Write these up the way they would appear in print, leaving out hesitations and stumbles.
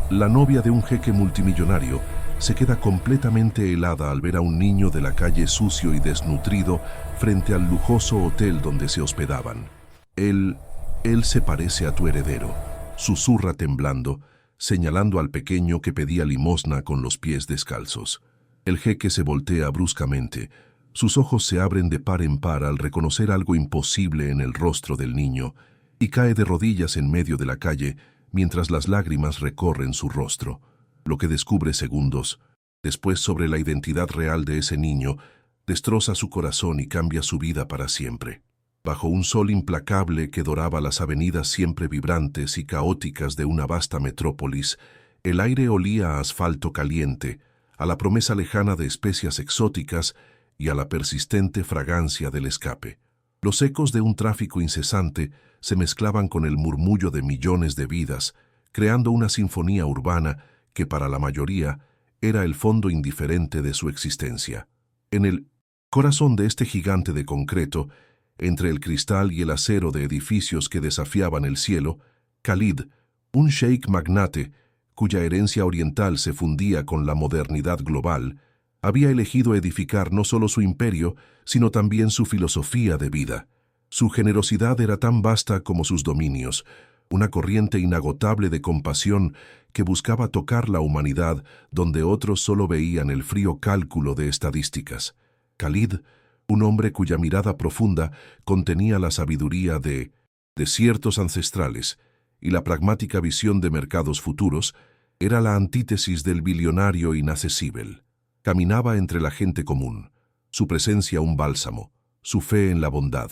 La novia de un jeque multimillonario se queda completamente helada al ver a un niño de la calle sucio y desnutrido frente al lujoso hotel donde se hospedaban. Él, él se parece a tu heredero, susurra temblando, señalando al pequeño que pedía limosna con los pies descalzos. El jeque se voltea bruscamente. Sus ojos se abren de par en par al reconocer algo imposible en el rostro del niño y cae de rodillas en medio de la calle mientras las lágrimas recorren su rostro. Lo que descubre segundos después sobre la identidad real de ese niño destroza su corazón y cambia su vida para siempre. Bajo un sol implacable que doraba las avenidas siempre vibrantes y caóticas de una vasta metrópolis, el aire olía a asfalto caliente, a la promesa lejana de especias exóticas y a la persistente fragancia del escape. Los ecos de un tráfico incesante se mezclaban con el murmullo de millones de vidas, creando una sinfonía urbana que para la mayoría era el fondo indiferente de su existencia. En el corazón de este gigante de concreto, entre el cristal y el acero de edificios que desafiaban el cielo, Khalid, un sheik magnate, cuya herencia oriental se fundía con la modernidad global, había elegido edificar no solo su imperio, sino también su filosofía de vida. Su generosidad era tan vasta como sus dominios, una corriente inagotable de compasión que buscaba tocar la humanidad donde otros solo veían el frío cálculo de estadísticas. Khalid, un hombre cuya mirada profunda contenía la sabiduría de desiertos ancestrales y la pragmática visión de mercados futuros, era la antítesis del billonario inaccesible. Caminaba entre la gente común, su presencia un bálsamo, su fe en la bondad,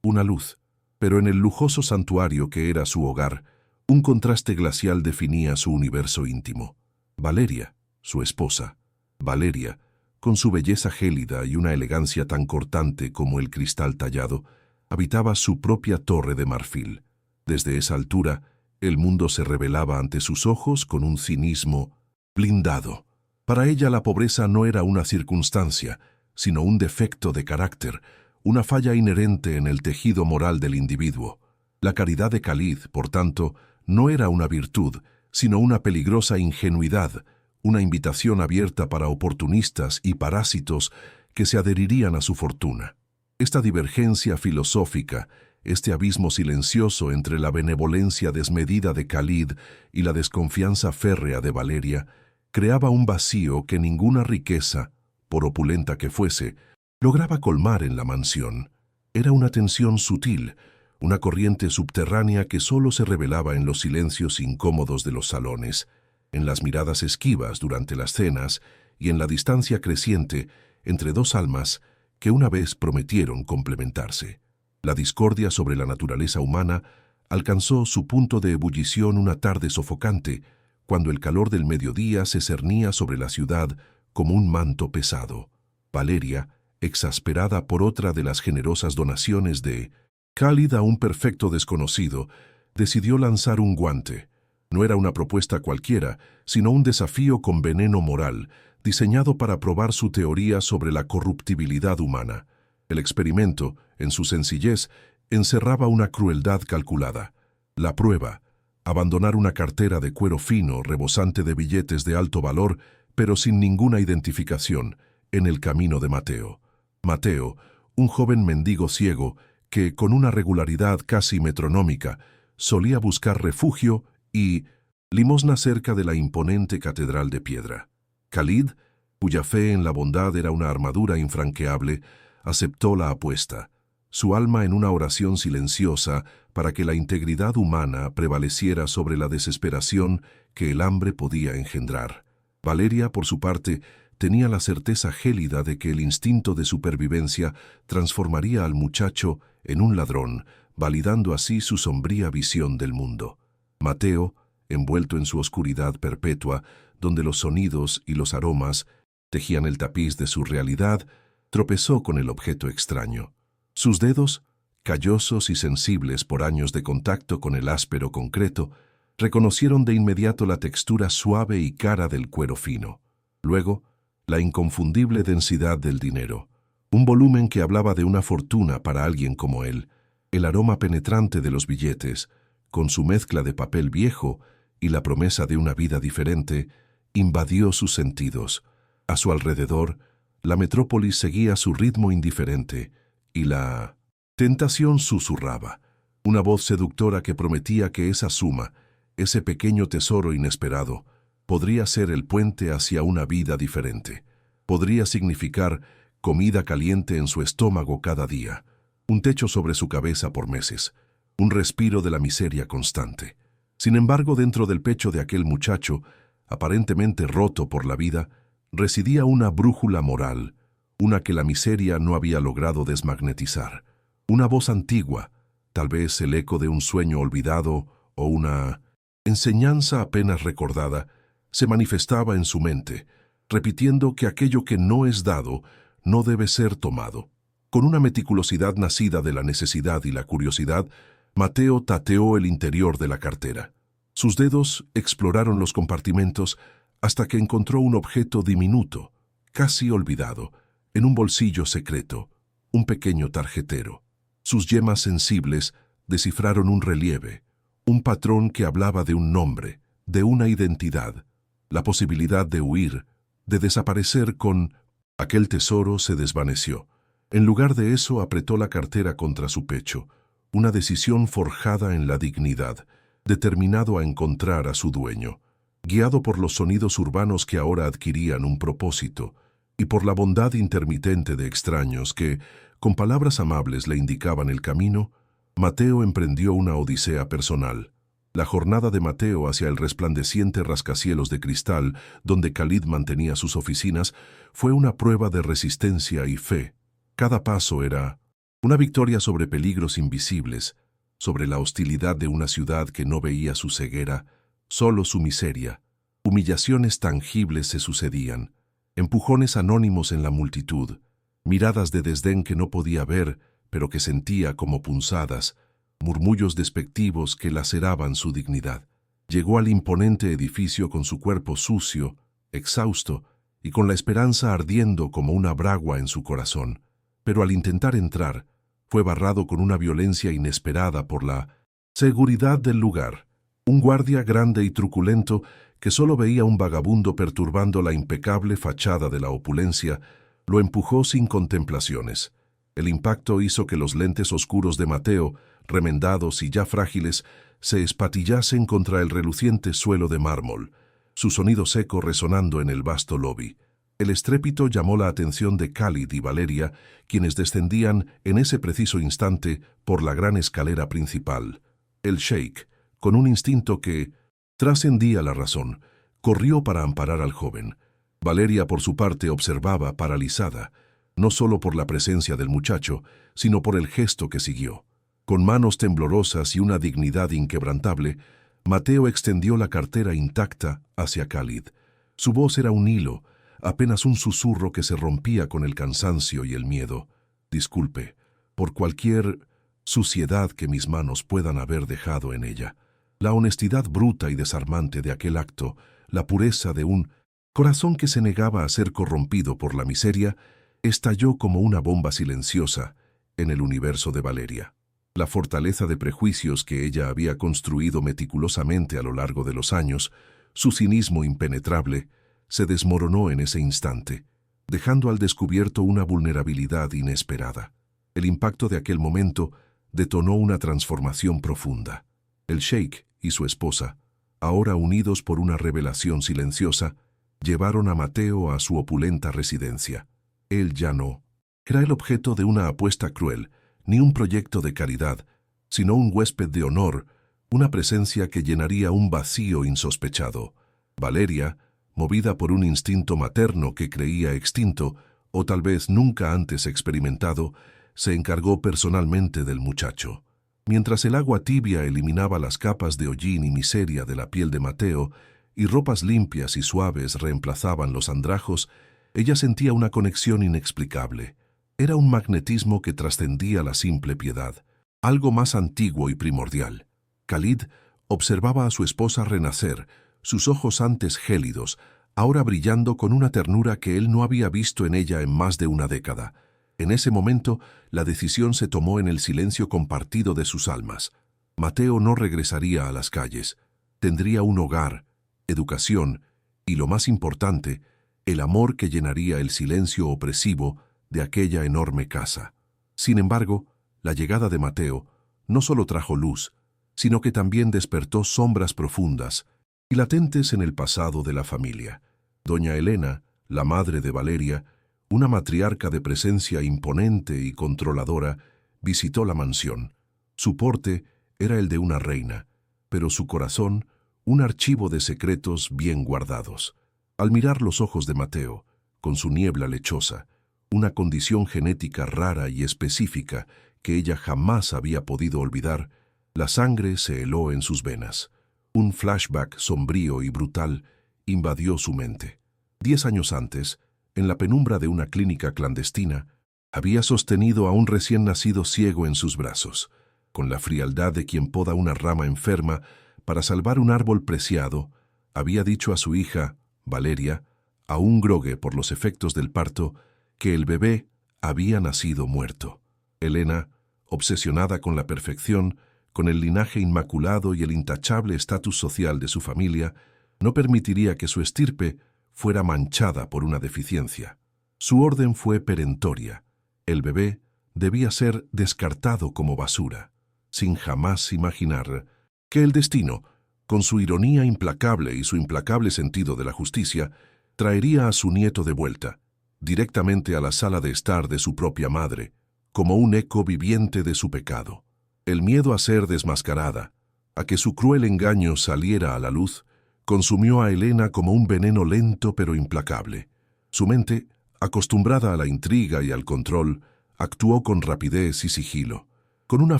una luz. Pero en el lujoso santuario que era su hogar, un contraste glacial definía su universo íntimo. Valeria, su esposa. Valeria, con su belleza gélida y una elegancia tan cortante como el cristal tallado, habitaba su propia torre de marfil. Desde esa altura, el mundo se revelaba ante sus ojos con un cinismo blindado. Para ella la pobreza no era una circunstancia, sino un defecto de carácter, una falla inherente en el tejido moral del individuo. La caridad de Khalid, por tanto, no era una virtud, sino una peligrosa ingenuidad, una invitación abierta para oportunistas y parásitos que se adherirían a su fortuna. Esta divergencia filosófica, este abismo silencioso entre la benevolencia desmedida de Khalid y la desconfianza férrea de Valeria, creaba un vacío que ninguna riqueza, por opulenta que fuese, lograba colmar en la mansión. Era una tensión sutil, una corriente subterránea que solo se revelaba en los silencios incómodos de los salones, en las miradas esquivas durante las cenas y en la distancia creciente entre dos almas que una vez prometieron complementarse. La discordia sobre la naturaleza humana alcanzó su punto de ebullición una tarde sofocante, cuando el calor del mediodía se cernía sobre la ciudad como un manto pesado. Valeria, exasperada por otra de las generosas donaciones de Khalid a un perfecto desconocido, decidió lanzar un guante. No era una propuesta cualquiera, sino un desafío con veneno moral, diseñado para probar su teoría sobre la corruptibilidad humana. El experimento, en su sencillez, encerraba una crueldad calculada. La prueba: abandonar una cartera de cuero fino, rebosante de billetes de alto valor, pero sin ninguna identificación, en el camino de Mateo. Mateo, un joven mendigo ciego que, con una regularidad casi metronómica, solía buscar refugio y limosna cerca de la imponente catedral de piedra. Khalid, cuya fe en la bondad era una armadura infranqueable, aceptó la apuesta, su alma en una oración silenciosa para que la integridad humana prevaleciera sobre la desesperación que el hambre podía engendrar. Valeria, por su parte, tenía la certeza gélida de que el instinto de supervivencia transformaría al muchacho en un ladrón, validando así su sombría visión del mundo. Mateo, envuelto en su oscuridad perpetua, donde los sonidos y los aromas tejían el tapiz de su realidad, tropezó con el objeto extraño. Sus dedos, callosos y sensibles por años de contacto con el áspero concreto, reconocieron de inmediato la textura suave y cara del cuero fino. Luego, la inconfundible densidad del dinero, un volumen que hablaba de una fortuna para alguien como él, el aroma penetrante de los billetes, con su mezcla de papel viejo y la promesa de una vida diferente invadió sus sentidos. A su alrededor, la metrópolis seguía su ritmo indiferente, y la tentación susurraba, una voz seductora que prometía que esa suma, ese pequeño tesoro inesperado, podría ser el puente hacia una vida diferente. Podría significar comida caliente en su estómago cada día, un techo sobre su cabeza por meses, un respiro de la miseria constante. Sin embargo, dentro del pecho de aquel muchacho, aparentemente roto por la vida, residía una brújula moral, una que la miseria no había logrado desmagnetizar. Una voz antigua, tal vez el eco de un sueño olvidado o una enseñanza apenas recordada, se manifestaba en su mente, repitiendo que aquello que no es dado no debe ser tomado. Con una meticulosidad nacida de la necesidad y la curiosidad, Mateo tateó el interior de la cartera. Sus dedos exploraron los compartimentos hasta que encontró un objeto diminuto, casi olvidado, en un bolsillo secreto, un pequeño tarjetero. Sus yemas sensibles descifraron un relieve, un patrón que hablaba de un nombre, de una identidad, la posibilidad de huir, de desaparecer con... Aquel tesoro se desvaneció. En lugar de eso, apretó la cartera contra su pecho, una decisión forjada en la dignidad, determinado a encontrar a su dueño, guiado por los sonidos urbanos que ahora adquirían un propósito, y por la bondad intermitente de extraños que, con palabras amables le indicaban el camino, Mateo emprendió una odisea personal. La jornada de Mateo hacia el resplandeciente rascacielos de cristal donde Khalid mantenía sus oficinas fue una prueba de resistencia y fe. Cada paso era una victoria sobre peligros invisibles, sobre la hostilidad de una ciudad que no veía su ceguera, solo su miseria. Humillaciones tangibles se sucedían, empujones anónimos en la multitud, miradas de desdén que no podía ver, pero que sentía como punzadas, murmullos despectivos que laceraban su dignidad. Llegó al imponente edificio con su cuerpo sucio, exhausto, y con la esperanza ardiendo como una bragua en su corazón. Pero al intentar entrar, fue barrado con una violencia inesperada por la seguridad del lugar. Un guardia grande y truculento que solo veía un vagabundo perturbando la impecable fachada de la opulencia, lo empujó sin contemplaciones. El impacto hizo que los lentes oscuros de Mateo, remendados y ya frágiles, se espatillasen contra el reluciente suelo de mármol, su sonido seco resonando en el vasto lobby. El estrépito llamó la atención de Khalid y Valeria, quienes descendían en ese preciso instante por la gran escalera principal. El sheik, con un instinto que trascendía la razón, corrió para amparar al joven. Valeria, por su parte, observaba paralizada, no solo por la presencia del muchacho, sino por el gesto que siguió. Con manos temblorosas y una dignidad inquebrantable, Mateo extendió la cartera intacta hacia Khalid. Su voz era un hilo, apenas un susurro que se rompía con el cansancio y el miedo. Disculpe, por cualquier suciedad que mis manos puedan haber dejado en ella. La honestidad bruta y desarmante de aquel acto, la pureza de un corazón que se negaba a ser corrompido por la miseria, estalló como una bomba silenciosa en el universo de Valeria. La fortaleza de prejuicios que ella había construido meticulosamente a lo largo de los años, su cinismo impenetrable, se desmoronó en ese instante, dejando al descubierto una vulnerabilidad inesperada. El impacto de aquel momento detonó una transformación profunda. El sheik y su esposa, ahora unidos por una revelación silenciosa, llevaron a Mateo a su opulenta residencia. Él ya no era el objeto de una apuesta cruel, ni un proyecto de caridad, sino un huésped de honor, una presencia que llenaría un vacío insospechado. Valeria, movida por un instinto materno que creía extinto, o tal vez nunca antes experimentado, se encargó personalmente del muchacho. Mientras el agua tibia eliminaba las capas de hollín y miseria de la piel de Mateo, y ropas limpias y suaves reemplazaban los andrajos, ella sentía una conexión inexplicable. Era un magnetismo que trascendía la simple piedad, algo más antiguo y primordial. Khalid observaba a su esposa renacer, sus ojos antes gélidos, ahora brillando con una ternura que él no había visto en ella en más de una década. En ese momento, la decisión se tomó en el silencio compartido de sus almas. Mateo no regresaría a las calles. tendría un hogar, educación y, lo más importante, el amor que llenaría el silencio opresivo de aquella enorme casa. Sin embargo, la llegada de Mateo no solo trajo luz, sino que también despertó sombras profundas y latentes en el pasado de la familia. Doña Elena, la madre de Valeria, una matriarca de presencia imponente y controladora, visitó la mansión. Su porte era el de una reina, pero su corazón, un archivo de secretos bien guardados. Al mirar los ojos de Mateo, con su niebla lechosa, una condición genética rara y específica que ella jamás había podido olvidar, la sangre se heló en sus venas. Un flashback sombrío y brutal invadió su mente. 10 años antes, en la penumbra de una clínica clandestina, había sostenido a un recién nacido ciego en sus brazos, con la frialdad de quien poda una rama enferma para salvar un árbol preciado. Había dicho a su hija, Valeria, aún grogue por los efectos del parto, que el bebé había nacido muerto. Elena, obsesionada con la perfección, con el linaje inmaculado y el intachable estatus social de su familia, no permitiría que su estirpe fuera manchada por una deficiencia. Su orden fue perentoria. El bebé debía ser descartado como basura, sin jamás imaginar que el destino, con su ironía implacable y su implacable sentido de la justicia, traería a su nieto de vuelta, directamente a la sala de estar de su propia madre, como un eco viviente de su pecado. El miedo a ser desmascarada, a que su cruel engaño saliera a la luz, consumió a Elena como un veneno lento pero implacable. Su mente, acostumbrada a la intriga y al control, actuó con rapidez y sigilo. Con una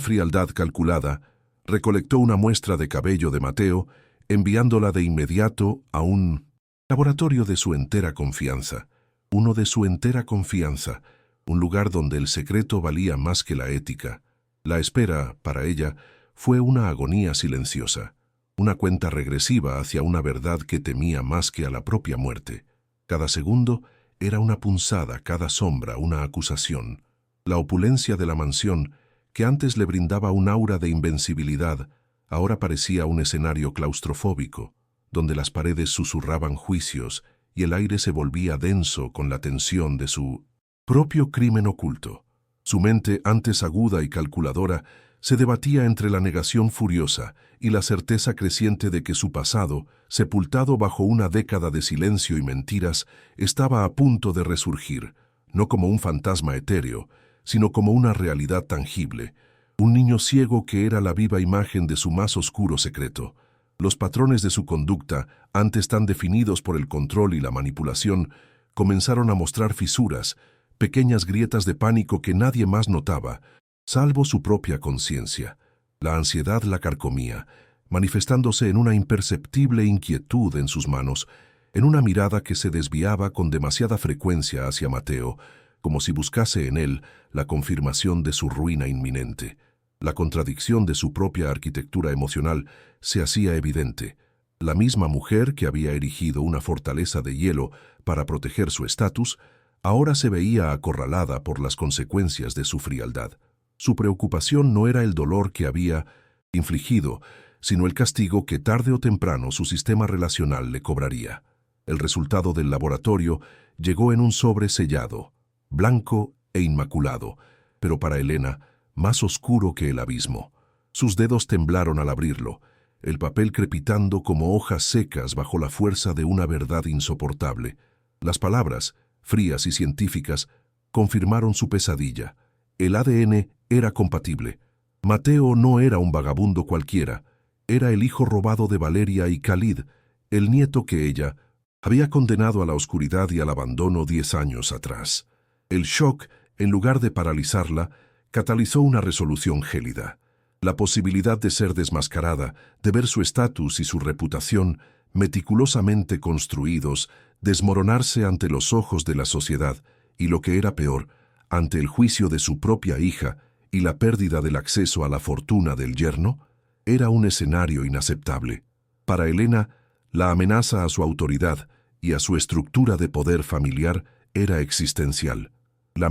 frialdad calculada, recolectó una muestra de cabello de Mateo, enviándola de inmediato a un laboratorio de su entera confianza, un lugar donde el secreto valía más que la ética. La espera, para ella, fue una agonía silenciosa, una cuenta regresiva hacia una verdad que temía más que a la propia muerte. Cada segundo era una punzada, cada sombra una acusación. La opulencia de la mansión, que antes le brindaba un aura de invencibilidad, ahora parecía un escenario claustrofóbico, donde las paredes susurraban juicios y el aire se volvía denso con la tensión de su propio crimen oculto. Su mente, antes aguda y calculadora, se debatía entre la negación furiosa y la certeza creciente de que su pasado, sepultado bajo una década de silencio y mentiras, estaba a punto de resurgir, no como un fantasma etéreo, sino como una realidad tangible, un niño ciego que era la viva imagen de su más oscuro secreto. Los patrones de su conducta, antes tan definidos por el control y la manipulación, comenzaron a mostrar fisuras, pequeñas grietas de pánico que nadie más notaba, salvo su propia conciencia. La ansiedad la carcomía, manifestándose en una imperceptible inquietud en sus manos, en una mirada que se desviaba con demasiada frecuencia hacia Mateo, como si buscase en él la confirmación de su ruina inminente. La contradicción de su propia arquitectura emocional se hacía evidente. La misma mujer que había erigido una fortaleza de hielo para proteger su estatus, ahora se veía acorralada por las consecuencias de su frialdad. Su preocupación no era el dolor que había infligido, sino el castigo que tarde o temprano su sistema relacional le cobraría. El resultado del laboratorio llegó en un sobre sellado, blanco e inmaculado, pero para Elena, más oscuro que el abismo. Sus dedos temblaron al abrirlo, el papel crepitando como hojas secas bajo la fuerza de una verdad insoportable. Las palabras, frías y científicas, confirmaron su pesadilla. El ADN era compatible. Mateo no era un vagabundo cualquiera, era el hijo robado de Valeria y Khalid, el nieto que ella había condenado a la oscuridad y al abandono 10 años atrás. El shock, en lugar de paralizarla, catalizó una resolución gélida. La posibilidad de ser desmascarada, de ver su estatus y su reputación, meticulosamente construidos, desmoronarse ante los ojos de la sociedad y, lo que era peor, ante el juicio de su propia hija y la pérdida del acceso a la fortuna del yerno, era un escenario inaceptable. Para Elena, la amenaza a su autoridad y a su estructura de poder familiar era existencial. La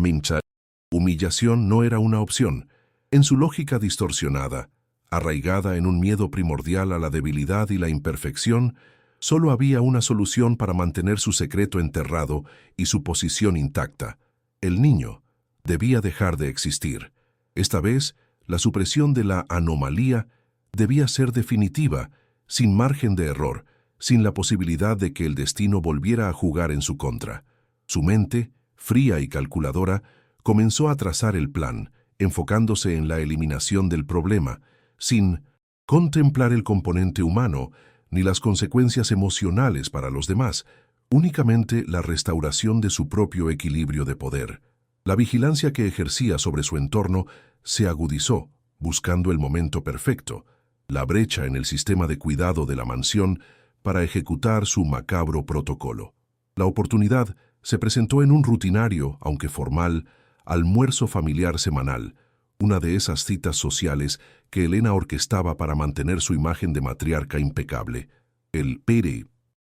humillación no era una opción. En su lógica distorsionada, Arraigada en un miedo primordial a la debilidad y la imperfección, solo había una solución para mantener su secreto enterrado y su posición intacta. El niño debía dejar de existir. Esta vez, la supresión de la anomalía debía ser definitiva, sin margen de error, sin la posibilidad de que el destino volviera a jugar en su contra. Su mente, fría y calculadora, comenzó a trazar el plan, enfocándose en la eliminación del problema, sin contemplar el componente humano ni las consecuencias emocionales para los demás, únicamente la restauración de su propio equilibrio de poder. La vigilancia que ejercía sobre su entorno se agudizó, buscando el momento perfecto, la brecha en el sistema de cuidado de la mansión para ejecutar su macabro protocolo. La oportunidad se presentó en un rutinario, aunque formal, almuerzo familiar semanal, una de esas citas sociales que Elena orquestaba para mantener su imagen de matriarca impecable. El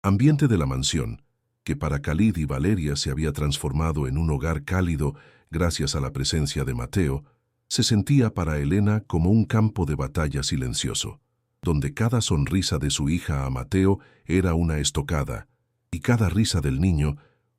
ambiente de la mansión, que para Khalid y Valeria se había transformado en un hogar cálido gracias a la presencia de Mateo, se sentía para Elena como un campo de batalla silencioso, donde cada sonrisa de su hija a Mateo era una estocada, y cada risa del niño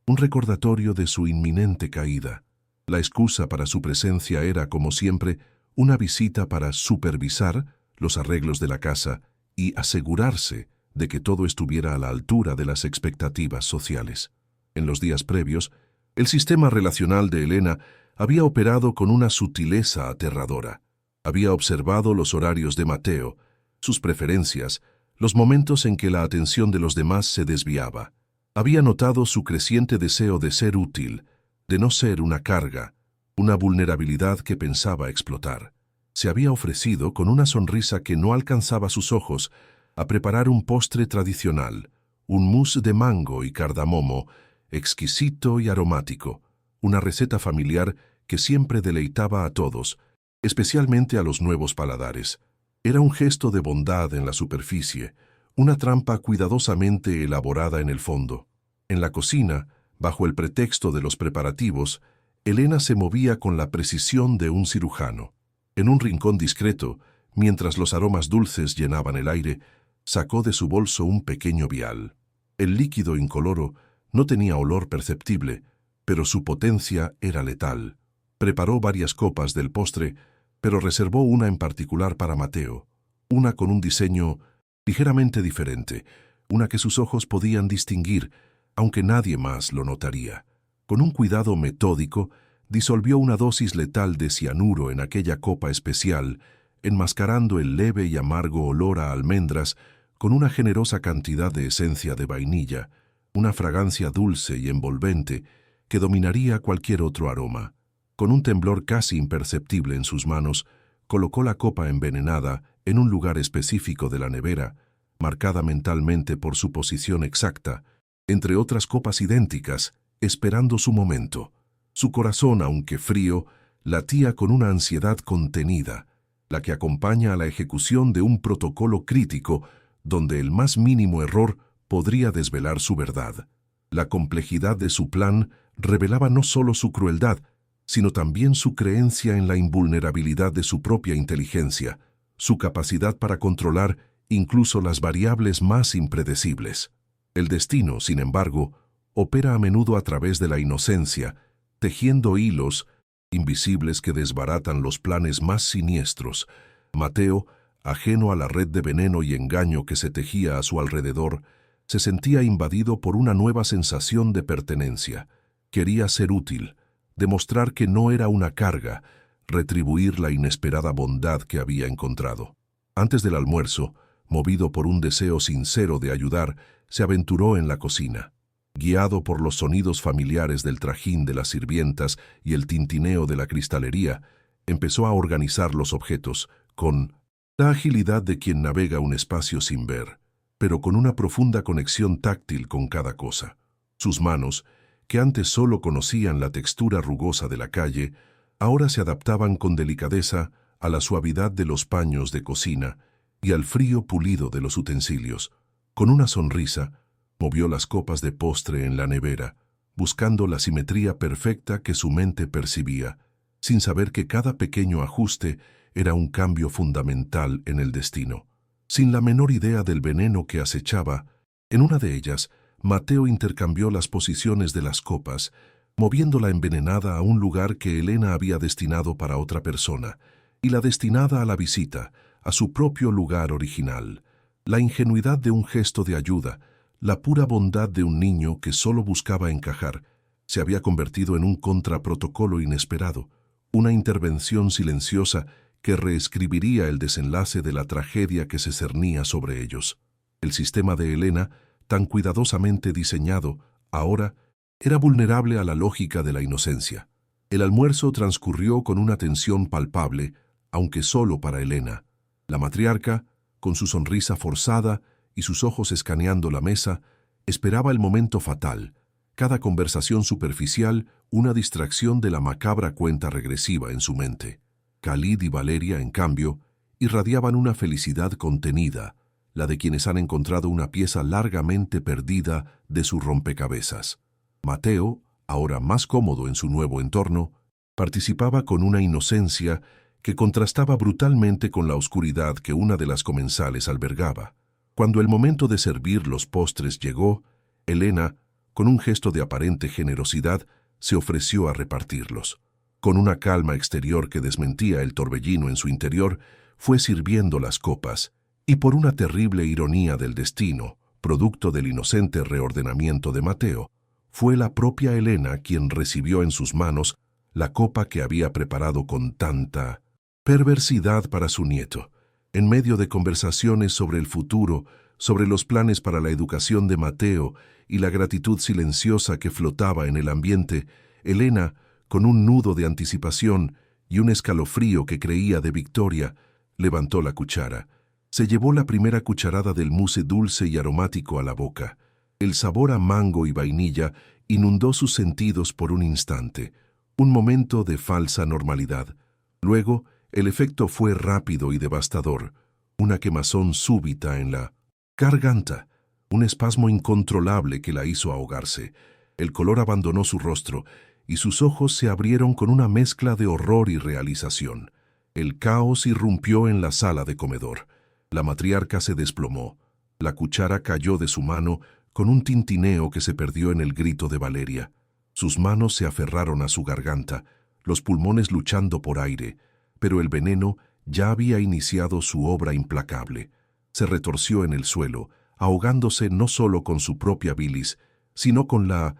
un recordatorio de su inminente caída. La excusa para su presencia era, como siempre, una visita para supervisar los arreglos de la casa y asegurarse de que todo estuviera a la altura de las expectativas sociales. En los días previos, el sistema relacional de Elena había operado con una sutileza aterradora. Había observado los horarios de Mateo, sus preferencias, los momentos en que la atención de los demás se desviaba. Había notado su creciente deseo de ser útil, de no ser una carga, una vulnerabilidad que pensaba explotar. Se había ofrecido, con una sonrisa que no alcanzaba sus ojos, a preparar un postre tradicional, un mousse de mango y cardamomo, exquisito y aromático, una receta familiar que siempre deleitaba a todos, especialmente a los nuevos paladares. Era un gesto de bondad en la superficie, una trampa cuidadosamente elaborada en el fondo. En la cocina, bajo el pretexto de los preparativos, Elena se movía con la precisión de un cirujano. En un rincón discreto, mientras los aromas dulces llenaban el aire, sacó de su bolso un pequeño vial. El líquido incoloro no tenía olor perceptible, pero su potencia era letal. Preparó varias copas del postre, pero reservó una en particular para Mateo, una con un diseño ligeramente diferente, una que sus ojos podían distinguir, aunque nadie más lo notaría. Con un cuidado metódico, disolvió una dosis letal de cianuro en aquella copa especial, enmascarando el leve y amargo olor a almendras con una generosa cantidad de esencia de vainilla, una fragancia dulce y envolvente que dominaría cualquier otro aroma. Con un temblor casi imperceptible en sus manos, colocó la copa envenenada en un lugar específico de la nevera, marcada mentalmente por su posición exacta, entre otras copas idénticas, esperando su momento. Su corazón, aunque frío, latía con una ansiedad contenida, la que acompaña a la ejecución de un protocolo crítico donde el más mínimo error podría desvelar su verdad. La complejidad de su plan revelaba no solo su crueldad, sino también su creencia en la invulnerabilidad de su propia inteligencia, su capacidad para controlar incluso las variables más impredecibles. El destino, sin embargo, opera a menudo a través de la inocencia, tejiendo hilos invisibles que desbaratan los planes más siniestros. Mateo, ajeno a la red de veneno y engaño que se tejía a su alrededor, se sentía invadido por una nueva sensación de pertenencia. Quería ser útil, demostrar que no era una carga, retribuir la inesperada bondad que había encontrado. Antes del almuerzo, movido por un deseo sincero de ayudar, se aventuró en la cocina. Guiado por los sonidos familiares del trajín de las sirvientas y el tintineo de la cristalería, empezó a organizar los objetos, con la agilidad de quien navega un espacio sin ver, pero con una profunda conexión táctil con cada cosa. Sus manos, que antes solo conocían la textura rugosa de la calle, ahora se adaptaban con delicadeza a la suavidad de los paños de cocina y al frío pulido de los utensilios. Con una sonrisa, movió las copas de postre en la nevera, buscando la simetría perfecta que su mente percibía, sin saber que cada pequeño ajuste era un cambio fundamental en el destino. Sin la menor idea del veneno que acechaba, en una de ellas, Mateo intercambió las posiciones de las copas, moviendo la envenenada a un lugar que Elena había destinado para otra persona, y la destinada a la visita, a su propio lugar original. La ingenuidad de un gesto de ayuda, la pura bondad de un niño que solo buscaba encajar, se había convertido en un contraprotocolo inesperado, una intervención silenciosa que reescribiría el desenlace de la tragedia que se cernía sobre ellos. El sistema de Elena, tan cuidadosamente diseñado, ahora era vulnerable a la lógica de la inocencia. El almuerzo transcurrió con una tensión palpable, aunque solo para Elena. La matriarca, con su sonrisa forzada y sus ojos escaneando la mesa, esperaba el momento fatal, cada conversación superficial una distracción de la macabra cuenta regresiva en su mente. Khalid y Valeria, en cambio, irradiaban una felicidad contenida, la de quienes han encontrado una pieza largamente perdida de su rompecabezas. Mateo, ahora más cómodo en su nuevo entorno, participaba con una inocencia que contrastaba brutalmente con la oscuridad que una de las comensales albergaba. Cuando el momento de servir los postres llegó, Elena, con un gesto de aparente generosidad, se ofreció a repartirlos. Con una calma exterior que desmentía el torbellino en su interior, fue sirviendo las copas, y por una terrible ironía del destino, producto del inocente reordenamiento de Mateo, fue la propia Elena quien recibió en sus manos la copa que había preparado con tanta perversidad para su nieto. En medio de conversaciones sobre el futuro, sobre los planes para la educación de Mateo y la gratitud silenciosa que flotaba en el ambiente, Elena, con un nudo de anticipación y un escalofrío que creía de victoria, levantó la cuchara. Se llevó la primera cucharada del mousse dulce y aromático a la boca. El sabor a mango y vainilla inundó sus sentidos por un instante, un momento de falsa normalidad. Luego, el efecto fue rápido y devastador, una quemazón súbita en la garganta, un espasmo incontrolable que la hizo ahogarse. El color abandonó su rostro y sus ojos se abrieron con una mezcla de horror y realización. El caos irrumpió en la sala de comedor. La matriarca se desplomó. La cuchara cayó de su mano con un tintineo que se perdió en el grito de Valeria. Sus manos se aferraron a su garganta, los pulmones luchando por aire, pero el veneno ya había iniciado su obra implacable. Se retorció en el suelo, ahogándose no solo con su propia bilis, sino con la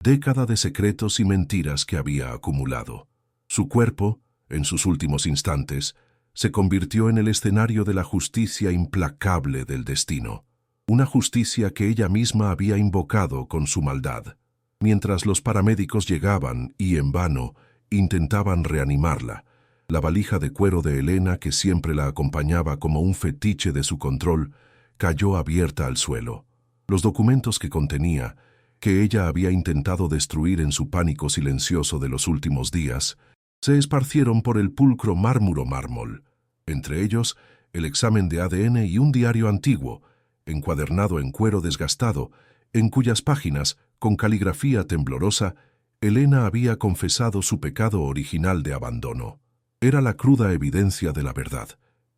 década de secretos y mentiras que había acumulado. Su cuerpo, en sus últimos instantes, se convirtió en el escenario de la justicia implacable del destino, una justicia que ella misma había invocado con su maldad. Mientras los paramédicos llegaban y, en vano, intentaban reanimarla, la valija de cuero de Elena, que siempre la acompañaba como un fetiche de su control, cayó abierta al suelo. Los documentos que contenía, que ella había intentado destruir en su pánico silencioso de los últimos días, se esparcieron por el pulcro mármol, entre ellos el examen de ADN y un diario antiguo, encuadernado en cuero desgastado, en cuyas páginas, con caligrafía temblorosa, Elena había confesado su pecado original de abandono. Era la cruda evidencia de la verdad,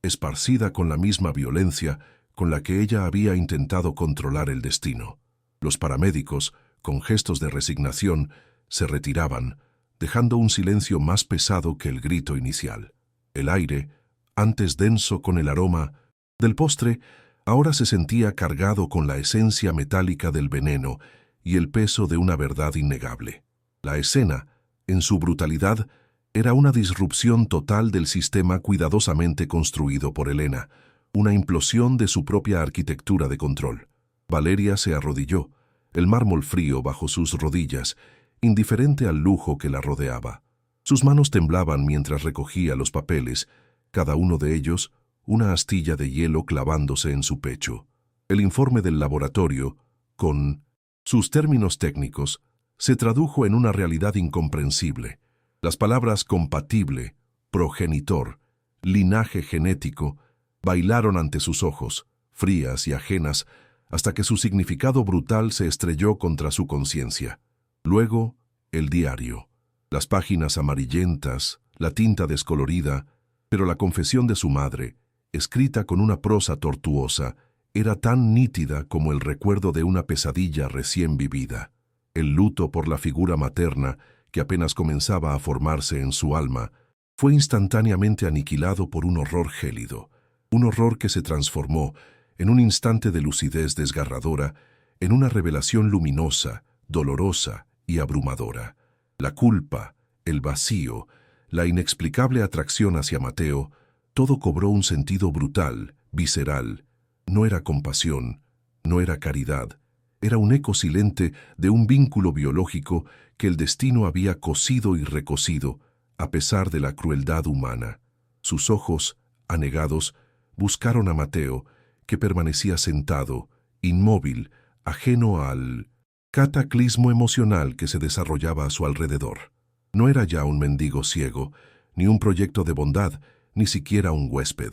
esparcida con la misma violencia con la que ella había intentado controlar el destino. Los paramédicos, con gestos de resignación, se retiraban, dejando un silencio más pesado que el grito inicial. El aire, antes denso con el aroma del postre, ahora se sentía cargado con la esencia metálica del veneno y el peso de una verdad innegable. La escena, en su brutalidad, era una disrupción total del sistema cuidadosamente construido por Elena, una implosión de su propia arquitectura de control. Valeria se arrodilló, el mármol frío bajo sus rodillas, indiferente al lujo que la rodeaba. Sus manos temblaban mientras recogía los papeles, cada uno de ellos una astilla de hielo clavándose en su pecho. El informe del laboratorio, con sus términos técnicos, se tradujo en una realidad incomprensible. Las palabras compatible, progenitor, linaje genético, bailaron ante sus ojos, frías y ajenas, hasta que su significado brutal se estrelló contra su conciencia. Luego, el diario. Las páginas amarillentas, la tinta descolorida, Pero la confesión de su madre, escrita con una prosa tortuosa, era tan nítida como el recuerdo de una pesadilla recién vivida. El luto por la figura materna, que apenas comenzaba a formarse en su alma, fue instantáneamente aniquilado por un horror gélido, un horror que se transformó, en un instante de lucidez desgarradora, en una revelación luminosa, dolorosa y abrumadora. La culpa, el vacío, la inexplicable atracción hacia Mateo, todo cobró un sentido brutal, visceral. No era compasión, no era caridad, era un eco silente de un vínculo biológico que el destino había cosido y recosido, a pesar de la crueldad humana. Sus ojos, anegados, buscaron a Mateo, que permanecía sentado, inmóvil, ajeno al cataclismo emocional que se desarrollaba a su alrededor. No era ya un mendigo ciego, ni un proyecto de bondad, ni siquiera un huésped.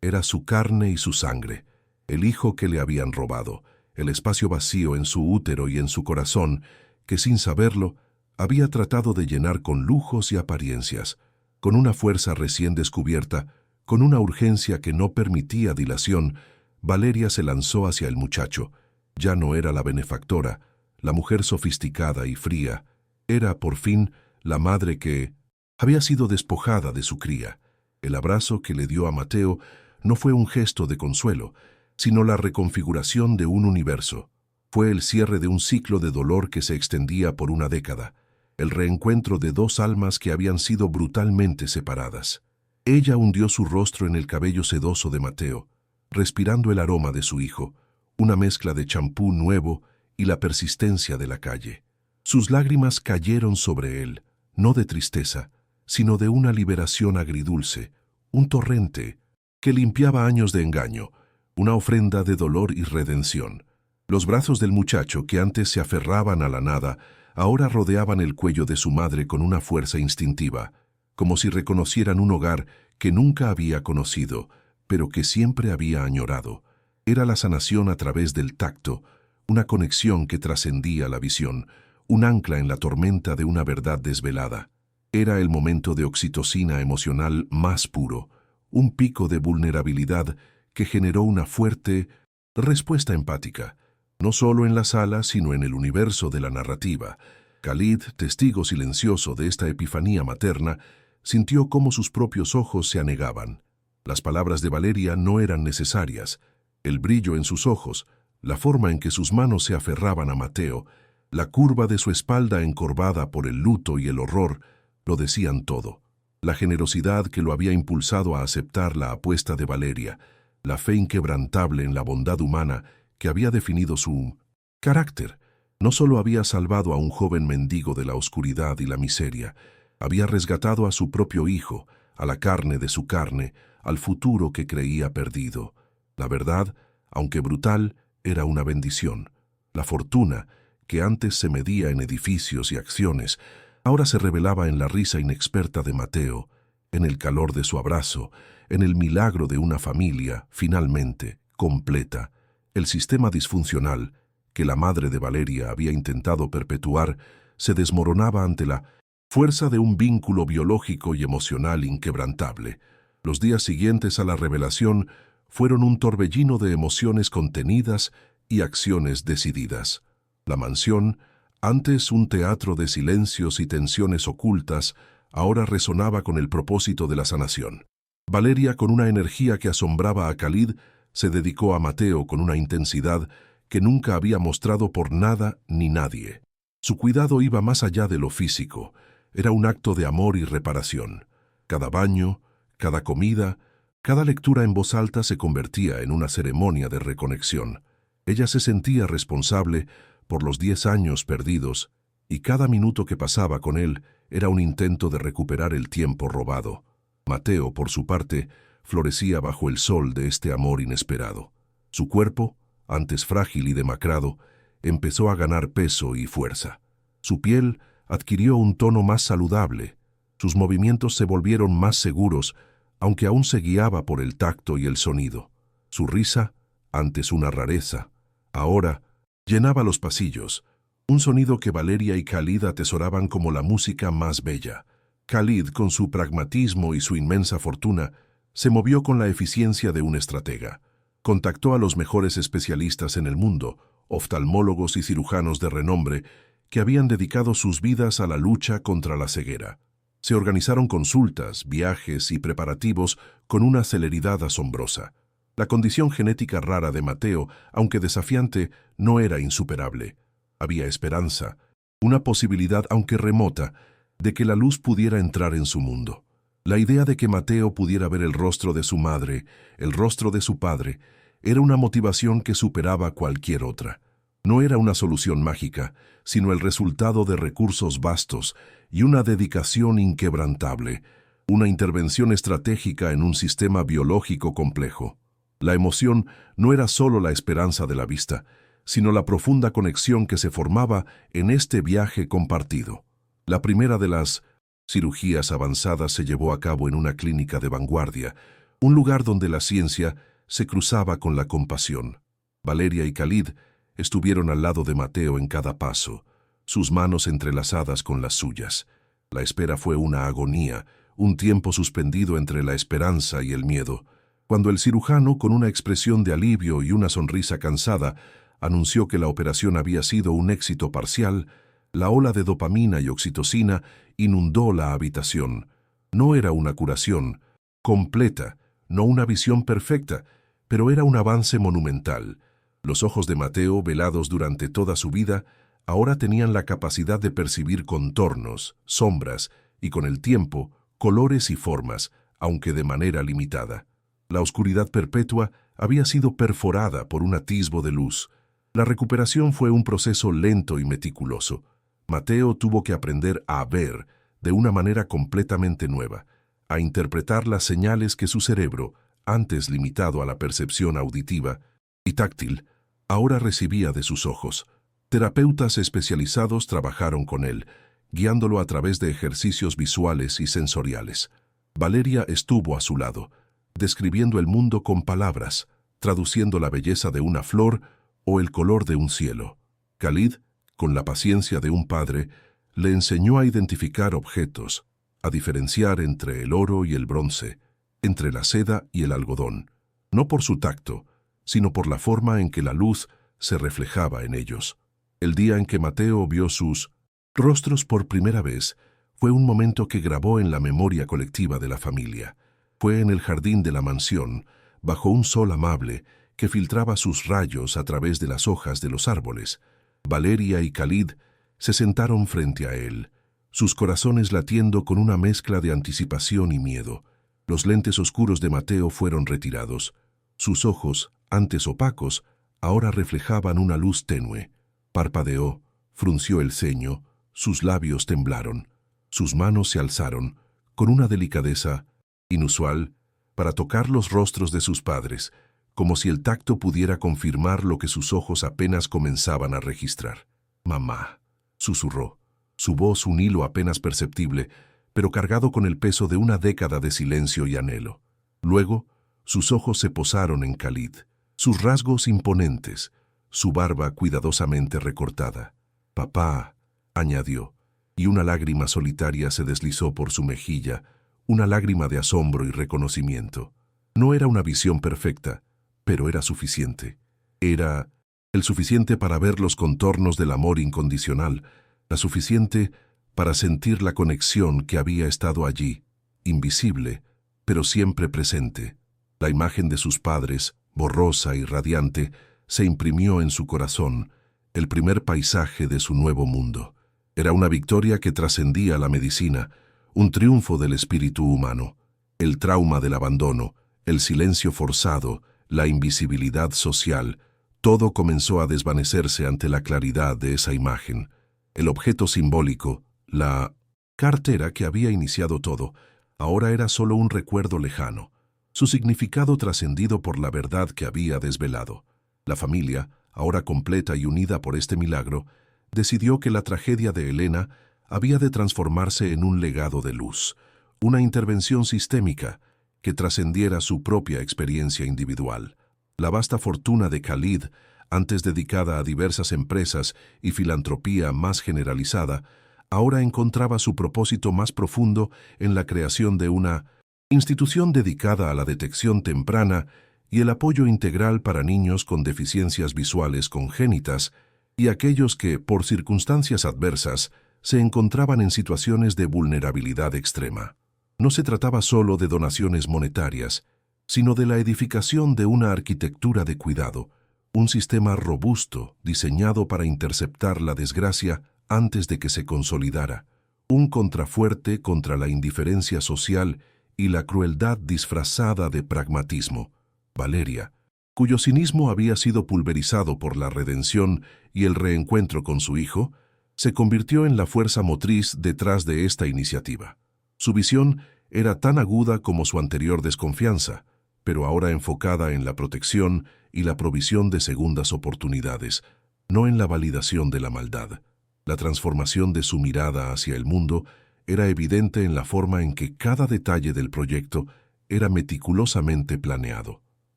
Era su carne y su sangre, el hijo que le habían robado, el espacio vacío en su útero y en su corazón, que sin saberlo, había tratado de llenar con lujos y apariencias, con una fuerza recién descubierta, con una urgencia que no permitía dilación. Valeria se lanzó hacia el muchacho. Ya no era la benefactora, la mujer sofisticada y fría. Era, por fin, la madre que había sido despojada de su cría. El abrazo que le dio a Mateo no fue un gesto de consuelo, sino la reconfiguración de un universo. Fue el cierre de un ciclo de dolor que se extendía por una década, el reencuentro de dos almas que habían sido brutalmente separadas. Ella hundió su rostro en el cabello sedoso de Mateo, respirando el aroma de su hijo, una mezcla de champú nuevo y la persistencia de la calle. Sus lágrimas cayeron sobre él, no de tristeza, sino de una liberación agridulce, un torrente que limpiaba años de engaño, una ofrenda de dolor y redención. Los brazos del muchacho, que antes se aferraban a la nada, ahora rodeaban el cuello de su madre con una fuerza instintiva, como si reconocieran un hogar que nunca había conocido, pero que siempre había añorado. Era la sanación a través del tacto, una conexión que trascendía la visión, un ancla en la tormenta de una verdad desvelada. Era el momento de oxitocina emocional más puro, un pico de vulnerabilidad que generó una fuerte respuesta empática, no solo en la sala, sino en el universo de la narrativa. Khalid, testigo silencioso de esta epifanía materna, sintió cómo sus propios ojos se anegaban. Las palabras de Valeria no eran necesarias. El brillo en sus ojos, la forma en que sus manos se aferraban a Mateo, la curva de su espalda encorvada por el luto y el horror, lo decían todo. La generosidad que lo había impulsado a aceptar la apuesta de Valeria, la fe inquebrantable en la bondad humana que había definido su carácter, no solo había salvado a un joven mendigo de la oscuridad y la miseria, había resgatado a su propio hijo, a la carne de su carne, al futuro que creía perdido. La verdad, aunque brutal, era una bendición. La fortuna, que antes se medía en edificios y acciones, ahora se revelaba en la risa inexperta de Mateo, en el calor de su abrazo, en el milagro de una familia, finalmente, completa. El sistema disfuncional, que la madre de Valeria había intentado perpetuar, se desmoronaba ante la fuerza de un vínculo biológico y emocional inquebrantable. Los días siguientes a la revelación fueron un torbellino de emociones contenidas y acciones decididas. La mansión, antes un teatro de silencios y tensiones ocultas, ahora resonaba con el propósito de la sanación. Valeria, con una energía que asombraba a Khalid, se dedicó a Mateo con una intensidad que nunca había mostrado por nada ni nadie. Su cuidado iba más allá de lo físico, era un acto de amor y reparación. Cada baño, cada comida, cada lectura en voz alta se convertía en una ceremonia de reconexión. Ella se sentía responsable por los 10 años perdidos, y cada minuto que pasaba con él era un intento de recuperar el tiempo robado. Mateo, por su parte, florecía bajo el sol de este amor inesperado. Su cuerpo, antes frágil y demacrado, empezó a ganar peso y fuerza. Su piel adquirió un tono más saludable, sus movimientos se volvieron más seguros, aunque aún se guiaba por el tacto y el sonido. Su risa, antes una rareza, ahora llenaba los pasillos, un sonido que Valeria y Khalid atesoraban como la música más bella. Khalid, con su pragmatismo y su inmensa fortuna, se movió con la eficiencia de un estratega. Contactó a los mejores especialistas en el mundo, oftalmólogos y cirujanos de renombre, que habían dedicado sus vidas a la lucha contra la ceguera. Se organizaron consultas, viajes y preparativos con una celeridad asombrosa. La condición genética rara de Mateo, aunque desafiante, no era insuperable. Había esperanza, una posibilidad, aunque remota, de que la luz pudiera entrar en su mundo. La idea de que Mateo pudiera ver el rostro de su madre, el rostro de su padre, era una motivación que superaba cualquier otra. No era una solución mágica, sino el resultado de recursos vastos y una dedicación inquebrantable, una intervención estratégica en un sistema biológico complejo. La emoción no era solo la esperanza de la vista, sino la profunda conexión que se formaba en este viaje compartido. La primera de las cirugías avanzadas se llevó a cabo en una clínica de vanguardia, un lugar donde la ciencia se cruzaba con la compasión. Valeria y Khalid estuvieron al lado de Mateo en cada paso, sus manos entrelazadas con las suyas. La espera fue una agonía, un tiempo suspendido entre la esperanza y el miedo. Cuando el cirujano, con una expresión de alivio y una sonrisa cansada, anunció que la operación había sido un éxito parcial, la ola de dopamina y oxitocina inundó la habitación. No era una curación completa, no una visión perfecta, pero era un avance monumental. Los ojos de Mateo, velados durante toda su vida, ahora tenían la capacidad de percibir contornos, sombras y, con el tiempo, colores y formas, aunque de manera limitada. La oscuridad perpetua había sido perforada por un atisbo de luz. La recuperación fue un proceso lento y meticuloso. Mateo tuvo que aprender a ver de una manera completamente nueva, a interpretar las señales que su cerebro, antes limitado a la percepción auditiva y táctil, ahora recibía de sus ojos. Terapeutas especializados trabajaron con él, guiándolo a través de ejercicios visuales y sensoriales. Valeria estuvo a su lado, describiendo el mundo con palabras, traduciendo la belleza de una flor o el color de un cielo. Khalid, con la paciencia de un padre, le enseñó a identificar objetos, a diferenciar entre el oro y el bronce, entre la seda y el algodón, no por su tacto, sino por la forma en que la luz se reflejaba en ellos. El día en que Mateo vio sus rostros por primera vez fue un momento que grabó en la memoria colectiva de la familia. Fue en el jardín de la mansión, bajo un sol amable que filtraba sus rayos a través de las hojas de los árboles. Valeria y Khalid se sentaron frente a él, sus corazones latiendo con una mezcla de anticipación y miedo. Los lentes oscuros de Mateo fueron retirados. Sus ojos, antes opacos, ahora reflejaban una luz tenue. Parpadeó, frunció el ceño, sus labios temblaron, sus manos se alzaron, con una delicadeza inusual, para tocar los rostros de sus padres, como si el tacto pudiera confirmar lo que sus ojos apenas comenzaban a registrar. «Mamá», susurró, su voz un hilo apenas perceptible, pero cargado con el peso de una década de silencio y anhelo. Luego, sus ojos se posaron en Khalid, sus rasgos imponentes, su barba cuidadosamente recortada. «Papá», añadió, y una lágrima solitaria se deslizó por su mejilla, una lágrima de asombro y reconocimiento. No era una visión perfecta, pero era suficiente. Era el suficiente para ver los contornos del amor incondicional, la suficiente para sentir la conexión que había estado allí, invisible, pero siempre presente. La imagen de sus padres, borrosa y radiante, se imprimió en su corazón, el primer paisaje de su nuevo mundo. Era una victoria que trascendía la medicina, un triunfo del espíritu humano. El trauma del abandono, el silencio forzado, la invisibilidad social, todo comenzó a desvanecerse ante la claridad de esa imagen. El objeto simbólico, la cartera que había iniciado todo, ahora era solo un recuerdo lejano, su significado trascendido por la verdad que había desvelado. La familia, ahora completa y unida por este milagro, decidió que la tragedia de Elena había de transformarse en un legado de luz, una intervención sistémica que trascendiera su propia experiencia individual. La vasta fortuna de Khalid, antes dedicada a diversas empresas y filantropía más generalizada, ahora encontraba su propósito más profundo en la creación de una institución dedicada a la detección temprana y el apoyo integral para niños con deficiencias visuales congénitas y aquellos que, por circunstancias adversas, se encontraban en situaciones de vulnerabilidad extrema. No se trataba solo de donaciones monetarias, sino de la edificación de una arquitectura de cuidado, un sistema robusto diseñado para interceptar la desgracia antes de que se consolidara, un contrafuerte contra la indiferencia social y la crueldad disfrazada de pragmatismo. Valeria, cuyo cinismo había sido pulverizado por la redención y el reencuentro con su hijo, se convirtió en la fuerza motriz detrás de esta iniciativa. Su visión era tan aguda como su anterior desconfianza, pero ahora enfocada en la protección y la provisión de segundas oportunidades, no en la validación de la maldad. La transformación de su mirada hacia el mundo era evidente en la forma en que cada detalle del proyecto era meticulosamente planeado.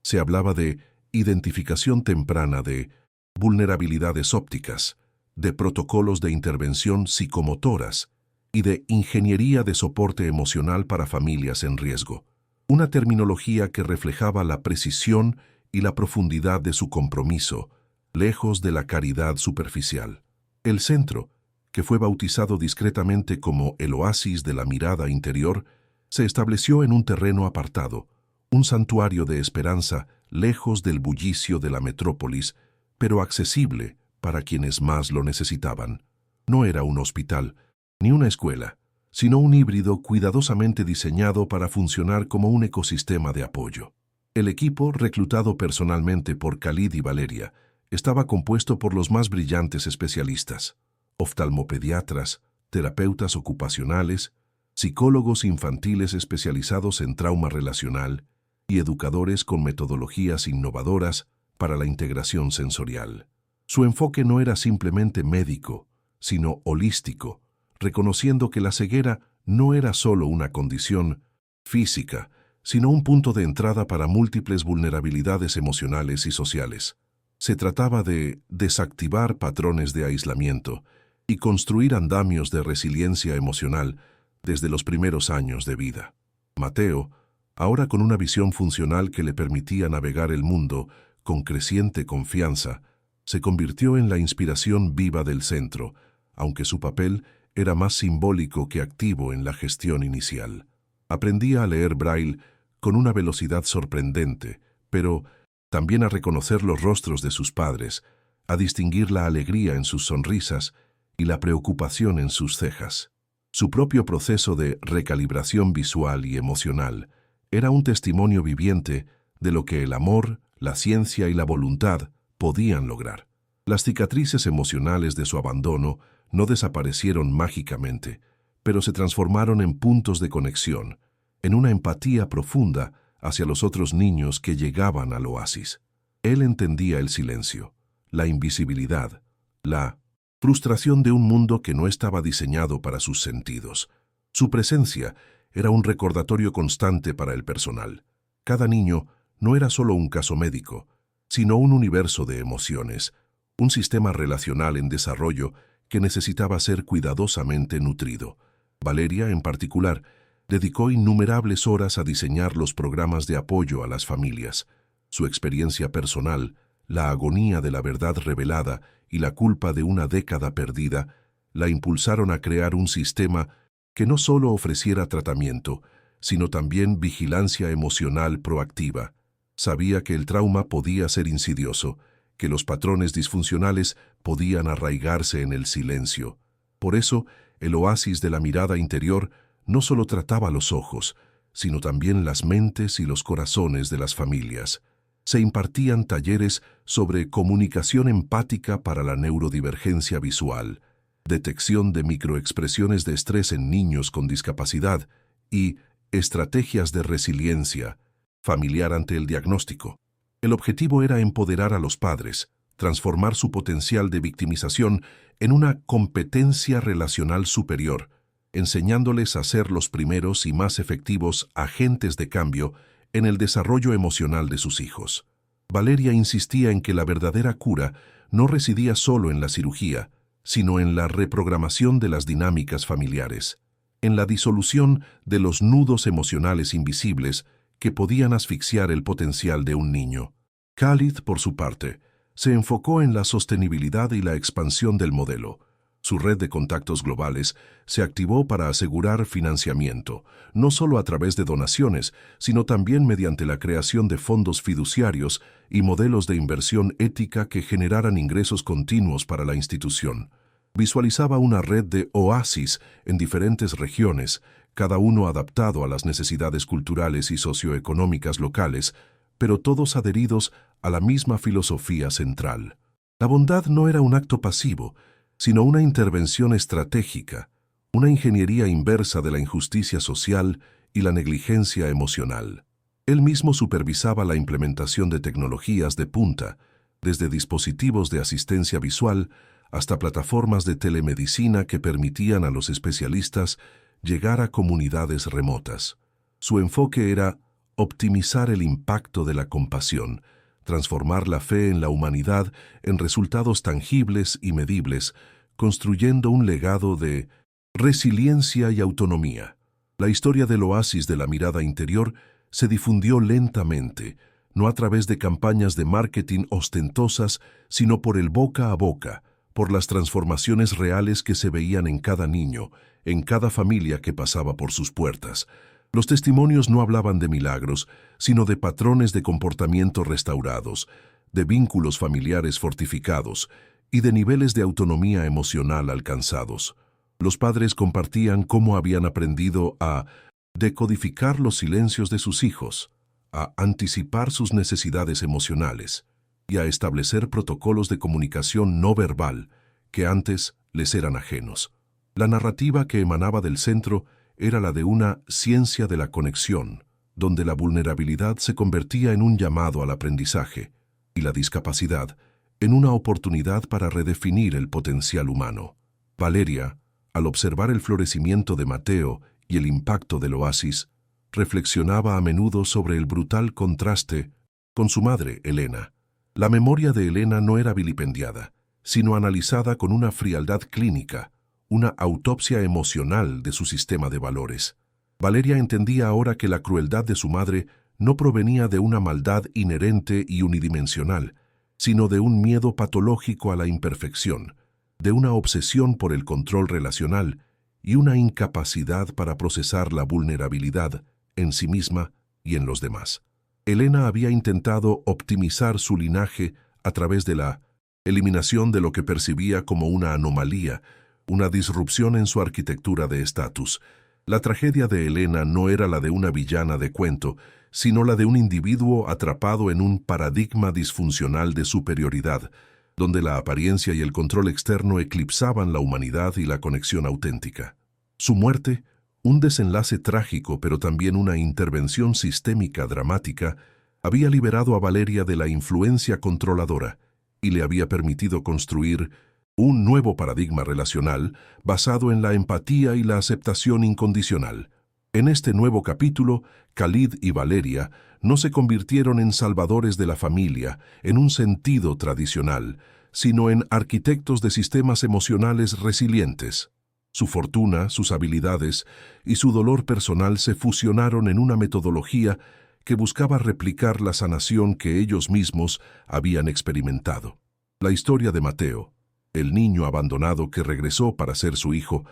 Se hablaba de identificación temprana de vulnerabilidades ópticas, de protocolos de intervención psicomotoras y de ingeniería de soporte emocional para familias en riesgo, una terminología que reflejaba la precisión y la profundidad de su compromiso, lejos de la caridad superficial. El centro, que fue bautizado discretamente como el oasis de la mirada interior, se estableció en un terreno apartado, un santuario de esperanza lejos del bullicio de la metrópolis, pero accesible para quienes más lo necesitaban. No era un hospital, ni una escuela, sino un híbrido cuidadosamente diseñado para funcionar como un ecosistema de apoyo. El equipo, reclutado personalmente por Khalid y Valeria, estaba compuesto por los más brillantes especialistas: oftalmopediatras, terapeutas ocupacionales, psicólogos infantiles especializados en trauma relacional y educadores con metodologías innovadoras para la integración sensorial. Su enfoque no era simplemente médico, sino holístico, reconociendo que la ceguera no era solo una condición física, sino un punto de entrada para múltiples vulnerabilidades emocionales y sociales. Se trataba de desactivar patrones de aislamiento y construir andamios de resiliencia emocional desde los primeros años de vida. Mateo, ahora con una visión funcional que le permitía navegar el mundo con creciente confianza, se convirtió en la inspiración viva del centro, aunque su papel era más simbólico que activo en la gestión inicial. Aprendía a leer Braille con una velocidad sorprendente, pero también a reconocer los rostros de sus padres, a distinguir la alegría en sus sonrisas y la preocupación en sus cejas. Su propio proceso de recalibración visual y emocional era un testimonio viviente de lo que el amor, la ciencia y la voluntad podían lograr. Las cicatrices emocionales de su abandono no desaparecieron mágicamente, pero se transformaron en puntos de conexión, en una empatía profunda hacia los otros niños que llegaban al oasis. Él entendía el silencio, la invisibilidad, la frustración de un mundo que no estaba diseñado para sus sentidos. Su presencia era un recordatorio constante para el personal. Cada niño no era solo un caso médico, sino un universo de emociones, un sistema relacional en desarrollo que necesitaba ser cuidadosamente nutrido. Valeria, en particular, dedicó innumerables horas a diseñar los programas de apoyo a las familias. Su experiencia personal, la agonía de la verdad revelada y la culpa de una década perdida, la impulsaron a crear un sistema que no solo ofreciera tratamiento, sino también vigilancia emocional proactiva. Sabía que el trauma podía ser insidioso, que los patrones disfuncionales podían arraigarse en el silencio. Por eso, el oasis de la mirada interior no solo trataba los ojos, sino también las mentes y los corazones de las familias. Se impartían talleres sobre comunicación empática para la neurodivergencia visual, detección de microexpresiones de estrés en niños con discapacidad y estrategias de resiliencia familiar ante el diagnóstico. El objetivo era empoderar a los padres, transformar su potencial de victimización en una competencia relacional superior, enseñándoles a ser los primeros y más efectivos agentes de cambio en el desarrollo emocional de sus hijos. Valeria insistía en que la verdadera cura no residía solo en la cirugía, sino en la reprogramación de las dinámicas familiares, en la disolución de los nudos emocionales invisibles que podían asfixiar el potencial de un niño. Khalid, por su parte, se enfocó en la sostenibilidad y la expansión del modelo. Su red de contactos globales se activó para asegurar financiamiento, no solo a través de donaciones, sino también mediante la creación de fondos fiduciarios y modelos de inversión ética que generaran ingresos continuos para la institución. Visualizaba una red de oasis en diferentes regiones, cada uno adaptado a las necesidades culturales y socioeconómicas locales, pero todos adheridos a la misma filosofía central. La bondad no era un acto pasivo, sino una intervención estratégica, una ingeniería inversa de la injusticia social y la negligencia emocional. Él mismo supervisaba la implementación de tecnologías de punta, desde dispositivos de asistencia visual hasta plataformas de telemedicina que permitían a los especialistas llegar a comunidades remotas. Su enfoque era optimizar el impacto de la compasión, transformar la fe en la humanidad en resultados tangibles y medibles, construyendo un legado de resiliencia y autonomía. La historia del oasis de la mirada interior se difundió lentamente, no a través de campañas de marketing ostentosas, sino por el boca a boca, por las transformaciones reales que se veían en cada niño, en cada familia que pasaba por sus puertas. Los testimonios no hablaban de milagros, sino de patrones de comportamiento restaurados, de vínculos familiares fortificados y de niveles de autonomía emocional alcanzados. Los padres compartían cómo habían aprendido a decodificar los silencios de sus hijos, a anticipar sus necesidades emocionales y a establecer protocolos de comunicación no verbal que antes les eran ajenos. La narrativa que emanaba del centro era la de una ciencia de la conexión, donde la vulnerabilidad se convertía en un llamado al aprendizaje y la discapacidad en una oportunidad para redefinir el potencial humano. Valeria, al observar el florecimiento de Mateo y el impacto del oasis, reflexionaba a menudo sobre el brutal contraste con su madre, Elena. La memoria de Elena no era vilipendiada, sino analizada con una frialdad clínica, una autopsia emocional de su sistema de valores. Valeria entendía ahora que la crueldad de su madre no provenía de una maldad inherente y unidimensional, sino de un miedo patológico a la imperfección, de una obsesión por el control relacional y una incapacidad para procesar la vulnerabilidad en sí misma y en los demás. Elena había intentado optimizar su linaje a través de la eliminación de lo que percibía como una anomalía, una disrupción en su arquitectura de estatus. La tragedia de Elena no era la de una villana de cuento, sino la de un individuo atrapado en un paradigma disfuncional de superioridad, donde la apariencia y el control externo eclipsaban la humanidad y la conexión auténtica. Su muerte, un desenlace trágico pero también una intervención sistémica dramática, había liberado a Valeria de la influencia controladora y le había permitido construir un nuevo paradigma relacional basado en la empatía y la aceptación incondicional. En este nuevo capítulo, Khalid y Valeria no se convirtieron en salvadores de la familia en un sentido tradicional, sino en arquitectos de sistemas emocionales resilientes. Su fortuna, sus habilidades y su dolor personal se fusionaron en una metodología que buscaba replicar la sanación que ellos mismos habían experimentado. La historia de Mateo, el niño abandonado que regresó para ser su hijo,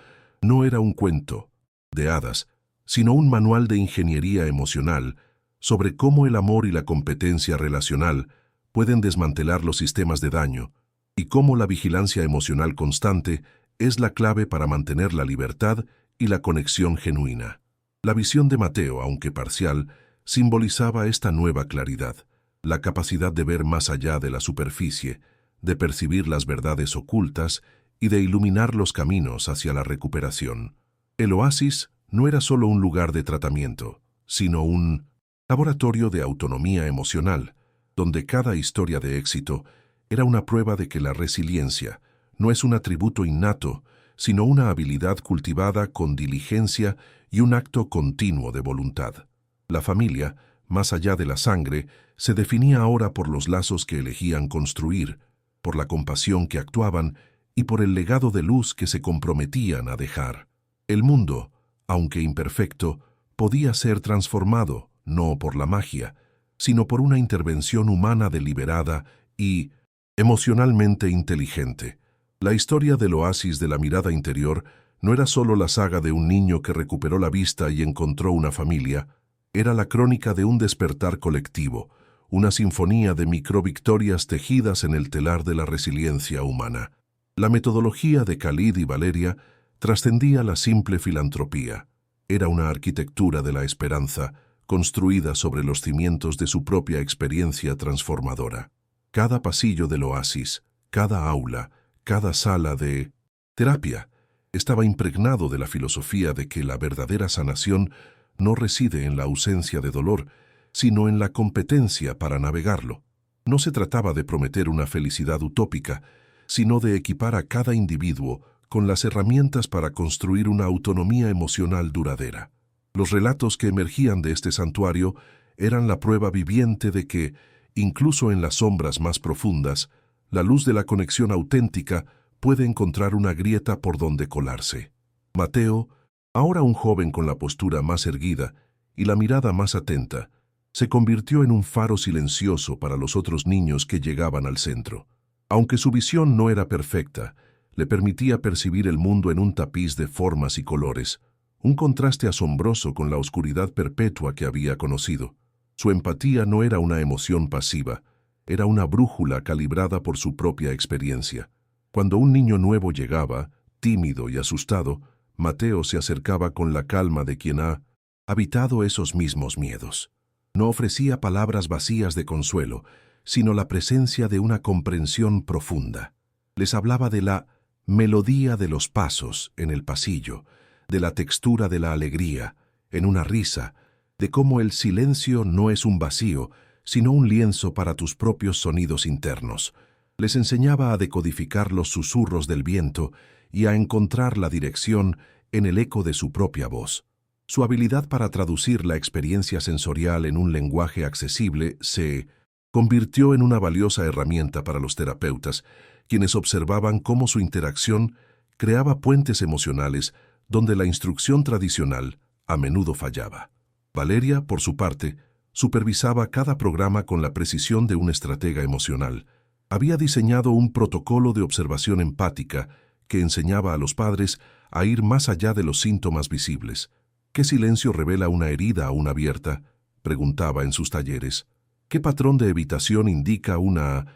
no era un cuento de hadas, sino un manual de ingeniería emocional sobre cómo el amor y la competencia relacional pueden desmantelar los sistemas de daño y cómo la vigilancia emocional constante es la clave para mantener la libertad y la conexión genuina. La visión de Mateo, aunque parcial, simbolizaba esta nueva claridad, la capacidad de ver más allá de la superficie, de percibir las verdades ocultas y de iluminar los caminos hacia la recuperación. El oasis no era solo un lugar de tratamiento, sino un laboratorio de autonomía emocional, donde cada historia de éxito era una prueba de que la resiliencia no es un atributo innato, sino una habilidad cultivada con diligencia y un acto continuo de voluntad. La familia, más allá de la sangre, se definía ahora por los lazos que elegían construir, por la compasión que actuaban y por el legado de luz que se comprometían a dejar. El mundo, aunque imperfecto, podía ser transformado, no por la magia, sino por una intervención humana deliberada y emocionalmente inteligente. La historia del oasis de la mirada interior no era solo la saga de un niño que recuperó la vista y encontró una familia, era la crónica de un despertar colectivo, una sinfonía de microvictorias tejidas en el telar de la resiliencia humana. La metodología de Khalid y Valeria trascendía la simple filantropía. Era una arquitectura de la esperanza, construida sobre los cimientos de su propia experiencia transformadora. Cada pasillo del oasis, cada aula, cada sala de terapia, estaba impregnado de la filosofía de que la verdadera sanación no reside en la ausencia de dolor, sino en la competencia para navegarlo. No se trataba de prometer una felicidad utópica, sino de equipar a cada individuo con las herramientas para construir una autonomía emocional duradera. Los relatos que emergían de este santuario eran la prueba viviente de que, incluso en las sombras más profundas, la luz de la conexión auténtica puede encontrar una grieta por donde colarse. Mateo, ahora un joven con la postura más erguida y la mirada más atenta, se convirtió en un faro silencioso para los otros niños que llegaban al centro. Aunque su visión no era perfecta, le permitía percibir el mundo en un tapiz de formas y colores, un contraste asombroso con la oscuridad perpetua que había conocido. Su empatía no era una emoción pasiva, era una brújula calibrada por su propia experiencia. Cuando un niño nuevo llegaba, tímido y asustado, Mateo se acercaba con la calma de quien ha habitado esos mismos miedos. No ofrecía palabras vacías de consuelo, sino la presencia de una comprensión profunda. Les hablaba de la melodía de los pasos en el pasillo, de la textura de la alegría en una risa, de cómo el silencio no es un vacío, sino un lienzo para tus propios sonidos internos. Les enseñaba a decodificar los susurros del viento y a encontrar la dirección en el eco de su propia voz. Su habilidad para traducir la experiencia sensorial en un lenguaje accesible se convirtió en una valiosa herramienta para los terapeutas, quienes observaban cómo su interacción creaba puentes emocionales donde la instrucción tradicional a menudo fallaba. Valeria, por su parte, supervisaba cada programa con la precisión de un estratega emocional. Había diseñado un protocolo de observación empática que enseñaba a los padres a ir más allá de los síntomas visibles. ¿Qué silencio revela una herida aún abierta?, preguntaba en sus talleres. ¿Qué patrón de evitación indica una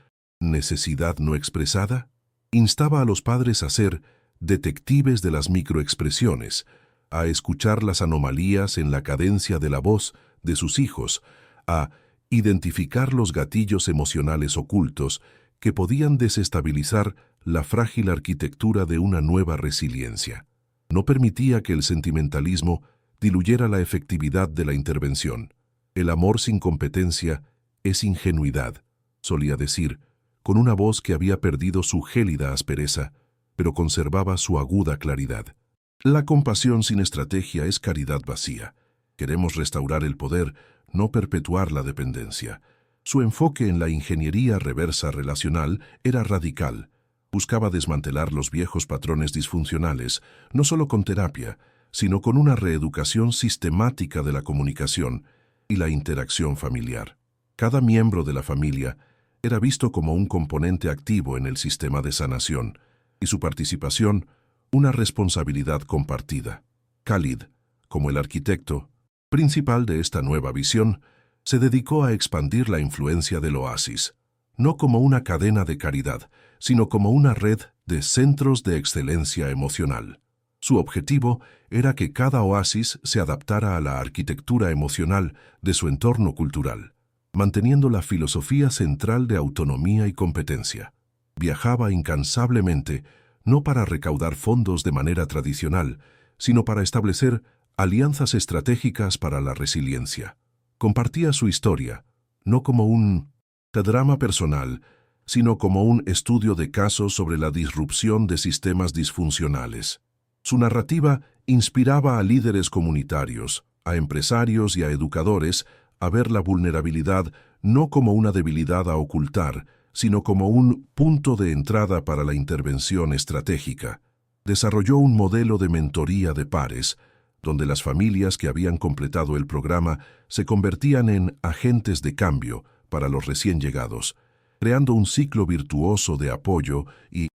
necesidad no expresada? Instaba a los padres a ser detectives de las microexpresiones, a escuchar las anomalías en la cadencia de la voz de sus hijos, a identificar los gatillos emocionales ocultos que podían desestabilizar la frágil arquitectura de una nueva resiliencia. No permitía que el sentimentalismo diluyera la efectividad de la intervención. El amor sin competencia es ingenuidad, solía decir, con una voz que había perdido su gélida aspereza, pero conservaba su aguda claridad. La compasión sin estrategia es caridad vacía. Queremos restaurar el poder, no perpetuar la dependencia. Su enfoque en la ingeniería reversa relacional era radical. Buscaba desmantelar los viejos patrones disfuncionales, no solo con terapia, sino con una reeducación sistemática de la comunicación y la interacción familiar. Cada miembro de la familia era visto como un componente activo en el sistema de sanación, y su participación una responsabilidad compartida. Khalid, como el arquitecto principal de esta nueva visión, se dedicó a expandir la influencia del oasis, no como una cadena de caridad, sino como una red de centros de excelencia emocional. Su objetivo era que cada oasis se adaptara a la arquitectura emocional de su entorno cultural, manteniendo la filosofía central de autonomía y competencia. Viajaba incansablemente, no para recaudar fondos de manera tradicional, sino para establecer alianzas estratégicas para la resiliencia. Compartía su historia, no como un drama personal, sino como un estudio de casos sobre la disrupción de sistemas disfuncionales. Su narrativa inspiraba a líderes comunitarios, a empresarios y a educadores a ver la vulnerabilidad no como una debilidad a ocultar, sino como un punto de entrada para la intervención estratégica. Desarrolló un modelo de mentoría de pares, donde las familias que habían completado el programa se convertían en agentes de cambio para los recién llegados, creando un ciclo virtuoso de apoyo y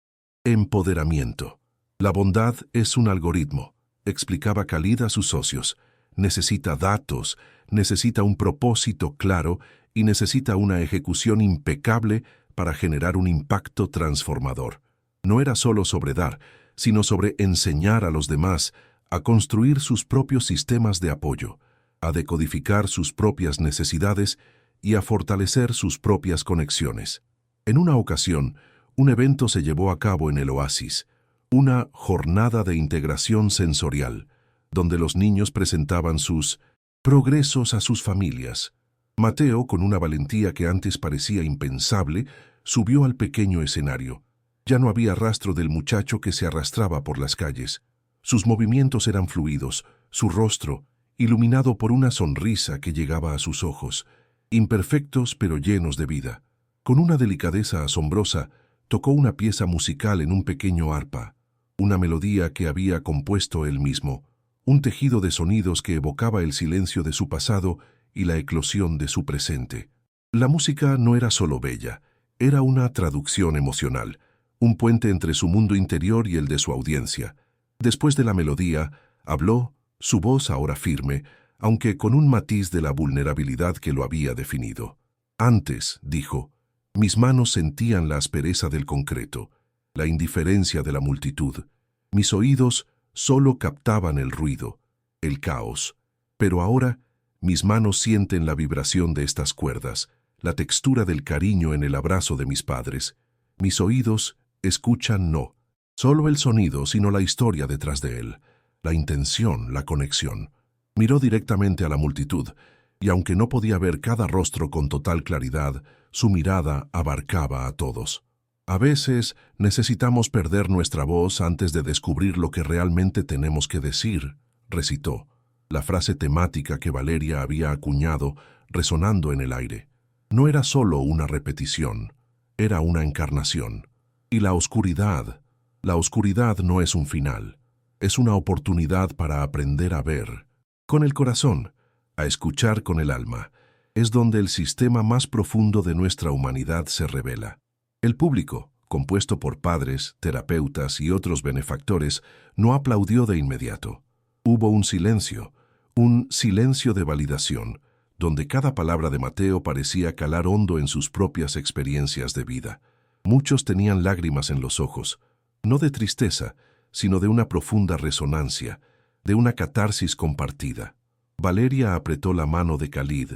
empoderamiento. La bondad es un algoritmo, explicaba Khalid a sus socios. Necesita datos, necesita un propósito claro y necesita una ejecución impecable para generar un impacto transformador. No era solo sobre dar, sino sobre enseñar a los demás a construir sus propios sistemas de apoyo, a decodificar sus propias necesidades y a fortalecer sus propias conexiones. En una ocasión, un evento se llevó a cabo en el oasis, una jornada de integración sensorial, donde los niños presentaban sus progresos a sus familias. Mateo, con una valentía que antes parecía impensable, subió al pequeño escenario. Ya no había rastro del muchacho que se arrastraba por las calles. Sus movimientos eran fluidos, su rostro, iluminado por una sonrisa que llegaba a sus ojos, imperfectos pero llenos de vida. Con una delicadeza asombrosa, tocó una pieza musical en un pequeño arpa, una melodía que había compuesto él mismo, un tejido de sonidos que evocaba el silencio de su pasado y la eclosión de su presente. La música no era solo bella, era una traducción emocional, un puente entre su mundo interior y el de su audiencia. Después de la melodía, habló, su voz ahora firme, aunque con un matiz de la vulnerabilidad que lo había definido. Antes, dijo, mis manos sentían la aspereza del concreto, la indiferencia de la multitud. Mis oídos solo captaban el ruido, el caos. Pero ahora, mis manos sienten la vibración de estas cuerdas, la textura del cariño en el abrazo de mis padres. Mis oídos escuchan no solo el sonido, sino la historia detrás de él, la intención, la conexión. Miró directamente a la multitud, y aunque no podía ver cada rostro con total claridad, su mirada abarcaba a todos. A veces necesitamos perder nuestra voz antes de descubrir lo que realmente tenemos que decir, recitó, la frase temática que Valeria había acuñado resonando en el aire. No era solo una repetición, era una encarnación. Y la oscuridad no es un final, es una oportunidad para aprender a ver con el corazón, a escuchar con el alma. Es donde el sistema más profundo de nuestra humanidad se revela. El público, compuesto por padres, terapeutas y otros benefactores, no aplaudió de inmediato. Hubo un silencio de validación, donde cada palabra de Mateo parecía calar hondo en sus propias experiencias de vida. Muchos tenían lágrimas en los ojos, no de tristeza, sino de una profunda resonancia, de una catarsis compartida. Valeria apretó la mano de Khalid,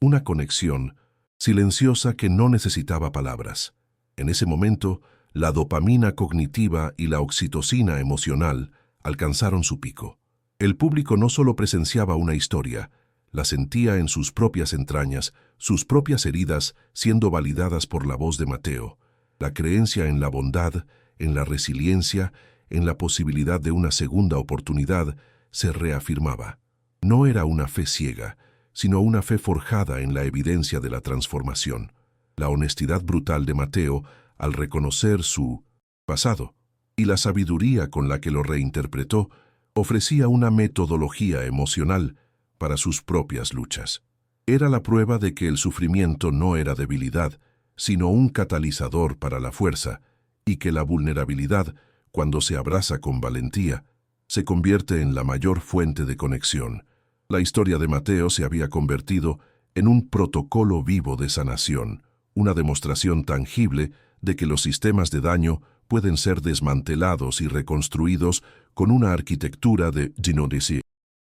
una conexión silenciosa que no necesitaba palabras. En ese momento, la dopamina cognitiva y la oxitocina emocional alcanzaron su pico. El público no solo presenciaba una historia, la sentía en sus propias entrañas, sus propias heridas siendo validadas por la voz de Mateo. La creencia en la bondad, en la resiliencia, en la posibilidad de una segunda oportunidad, se reafirmaba. No era una fe ciega, sino una fe forjada en la evidencia de la transformación. La honestidad brutal de Mateo al reconocer su pasado y la sabiduría con la que lo reinterpretó ofrecía una metodología emocional para sus propias luchas. Era la prueba de que el sufrimiento no era debilidad, sino un catalizador para la fuerza, y que la vulnerabilidad, cuando se abraza con valentía, se convierte en la mayor fuente de conexión. La historia de Mateo se había convertido en un protocolo vivo de sanación, una demostración tangible de que los sistemas de daño pueden ser desmantelados y reconstruidos con una arquitectura de Ginodisi,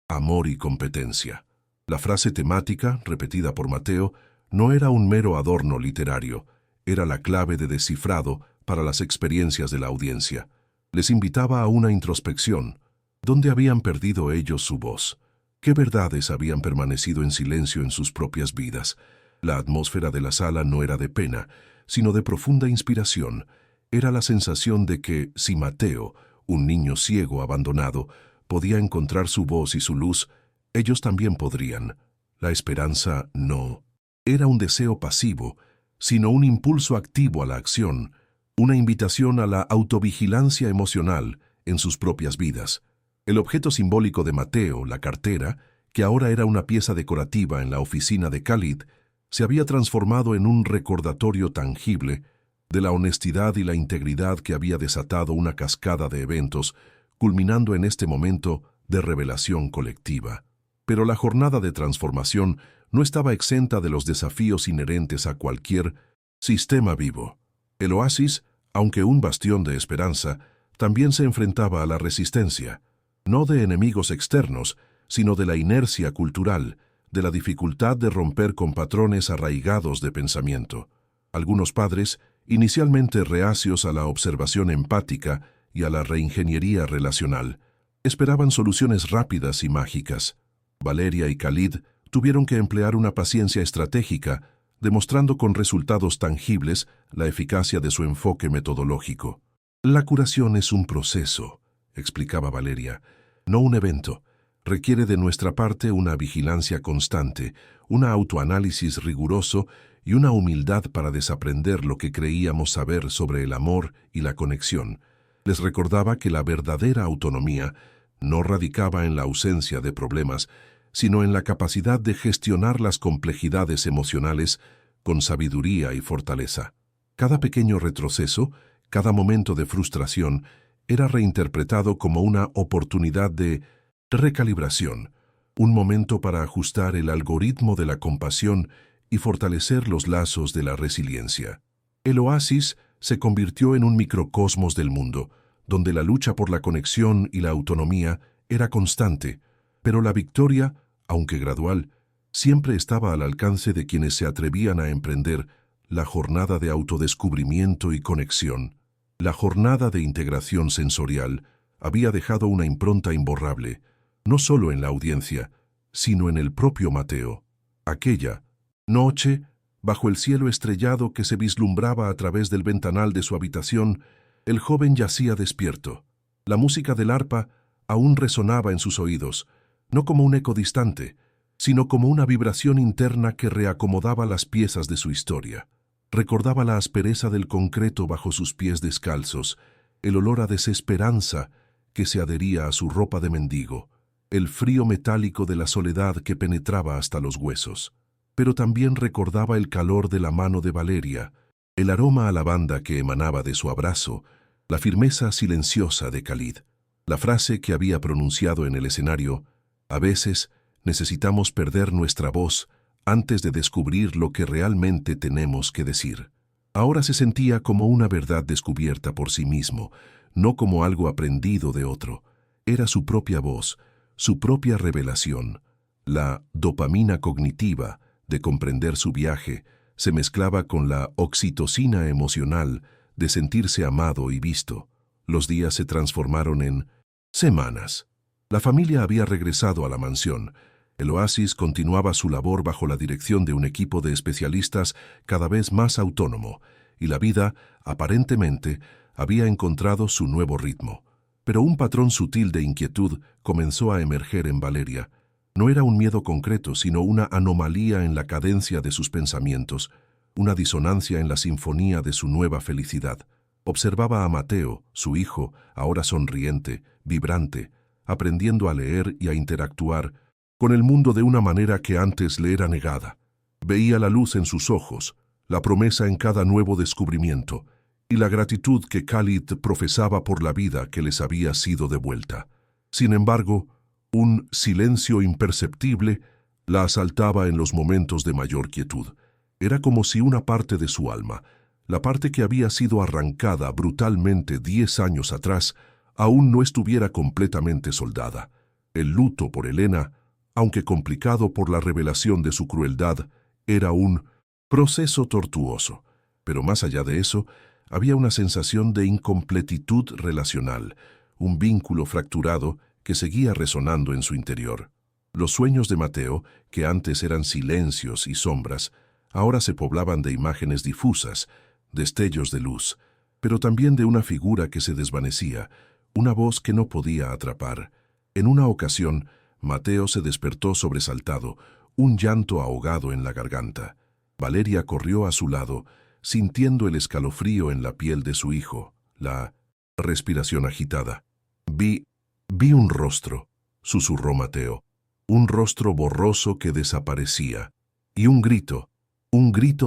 amor y competencia. La frase temática, repetida por Mateo, no era un mero adorno literario, era la clave de descifrado para las experiencias de la audiencia. Les invitaba a una introspección. ¿Dónde habían perdido ellos su voz? ¿Qué verdades habían permanecido en silencio en sus propias vidas? La atmósfera de la sala no era de pena, sino de profunda inspiración. Era la sensación de que, si Mateo, un niño ciego abandonado, podía encontrar su voz y su luz, ellos también podrían. La esperanza no. Era un deseo pasivo, sino un impulso activo a la acción, una invitación a la autovigilancia emocional en sus propias vidas. El objeto simbólico de Mateo, la cartera, que ahora era una pieza decorativa en la oficina de Khalid, se había transformado en un recordatorio tangible de la honestidad y la integridad que había desatado una cascada de eventos, culminando en este momento de revelación colectiva. Pero la jornada de transformación no estaba exenta de los desafíos inherentes a cualquier sistema vivo. El oasis, aunque un bastión de esperanza, también se enfrentaba a la resistencia, no de enemigos externos, sino de la inercia cultural, de la dificultad de romper con patrones arraigados de pensamiento. Algunos padres, inicialmente reacios a la observación empática y a la reingeniería relacional, esperaban soluciones rápidas y mágicas. Valeria y Khalid tuvieron que emplear una paciencia estratégica, demostrando con resultados tangibles la eficacia de su enfoque metodológico. La curación es un proceso, explicaba Valeria, no un evento. Requiere de nuestra parte una vigilancia constante, un autoanálisis riguroso y una humildad para desaprender lo que creíamos saber sobre el amor y la conexión. Les recordaba que la verdadera autonomía no radicaba en la ausencia de problemas, sino en la capacidad de gestionar las complejidades emocionales con sabiduría y fortaleza. Cada pequeño retroceso, cada momento de frustración, era reinterpretado como una oportunidad de recalibración, un momento para ajustar el algoritmo de la compasión y fortalecer los lazos de la resiliencia. El oasis se convirtió en un microcosmos del mundo, donde la lucha por la conexión y la autonomía era constante, pero la victoria, aunque gradual, siempre estaba al alcance de quienes se atrevían a emprender la jornada de autodescubrimiento y conexión. La jornada de integración sensorial había dejado una impronta imborrable, no solo en la audiencia, sino en el propio Mateo. Aquella noche, bajo el cielo estrellado que se vislumbraba a través del ventanal de su habitación, el joven yacía despierto. La música del arpa aún resonaba en sus oídos, no como un eco distante, sino como una vibración interna que reacomodaba las piezas de su historia. Recordaba la aspereza del concreto bajo sus pies descalzos, el olor a desesperanza que se adhería a su ropa de mendigo, el frío metálico de la soledad que penetraba hasta los huesos. Pero también recordaba el calor de la mano de Valeria, el aroma a lavanda que emanaba de su abrazo, la firmeza silenciosa de Khalid. La frase que había pronunciado en el escenario: «A veces necesitamos perder nuestra voz antes de descubrir lo que realmente tenemos que decir». Ahora se sentía como una verdad descubierta por sí mismo, no como algo aprendido de otro. Era su propia voz, su propia revelación. La dopamina cognitiva de comprender su viaje se mezclaba con la oxitocina emocional de sentirse amado y visto. Los días se transformaron en semanas. La familia había regresado a la mansión. El oasis continuaba su labor bajo la dirección de un equipo de especialistas cada vez más autónomo, y la vida, aparentemente, había encontrado su nuevo ritmo. Pero un patrón sutil de inquietud comenzó a emerger en Valeria. No era un miedo concreto, sino una anomalía en la cadencia de sus pensamientos, una disonancia en la sinfonía de su nueva felicidad. Observaba a Mateo, su hijo, ahora sonriente, vibrante, aprendiendo a leer y a interactuar con el mundo de una manera que antes le era negada. Veía la luz en sus ojos, la promesa en cada nuevo descubrimiento, y la gratitud que Khalid profesaba por la vida que les había sido devuelta. Sin embargo, un silencio imperceptible la asaltaba en los momentos de mayor quietud. Era como si una parte de su alma, la parte que había sido arrancada brutalmente 10 años atrás, aún no estuviera completamente soldada. El luto por Elena, aunque complicado por la revelación de su crueldad, era un proceso tortuoso. Pero más allá de eso, había una sensación de incompletitud relacional, un vínculo fracturado que seguía resonando en su interior. Los sueños de Mateo, que antes eran silencios y sombras, ahora se poblaban de imágenes difusas, destellos de luz, pero también de una figura que se desvanecía, una voz que no podía atrapar. En una ocasión, Mateo se despertó sobresaltado, un llanto ahogado en la garganta. Valeria corrió a su lado, sintiendo el escalofrío en la piel de su hijo, la respiración agitada. Vi un rostro, susurró Mateo, un rostro borroso que desaparecía, y un grito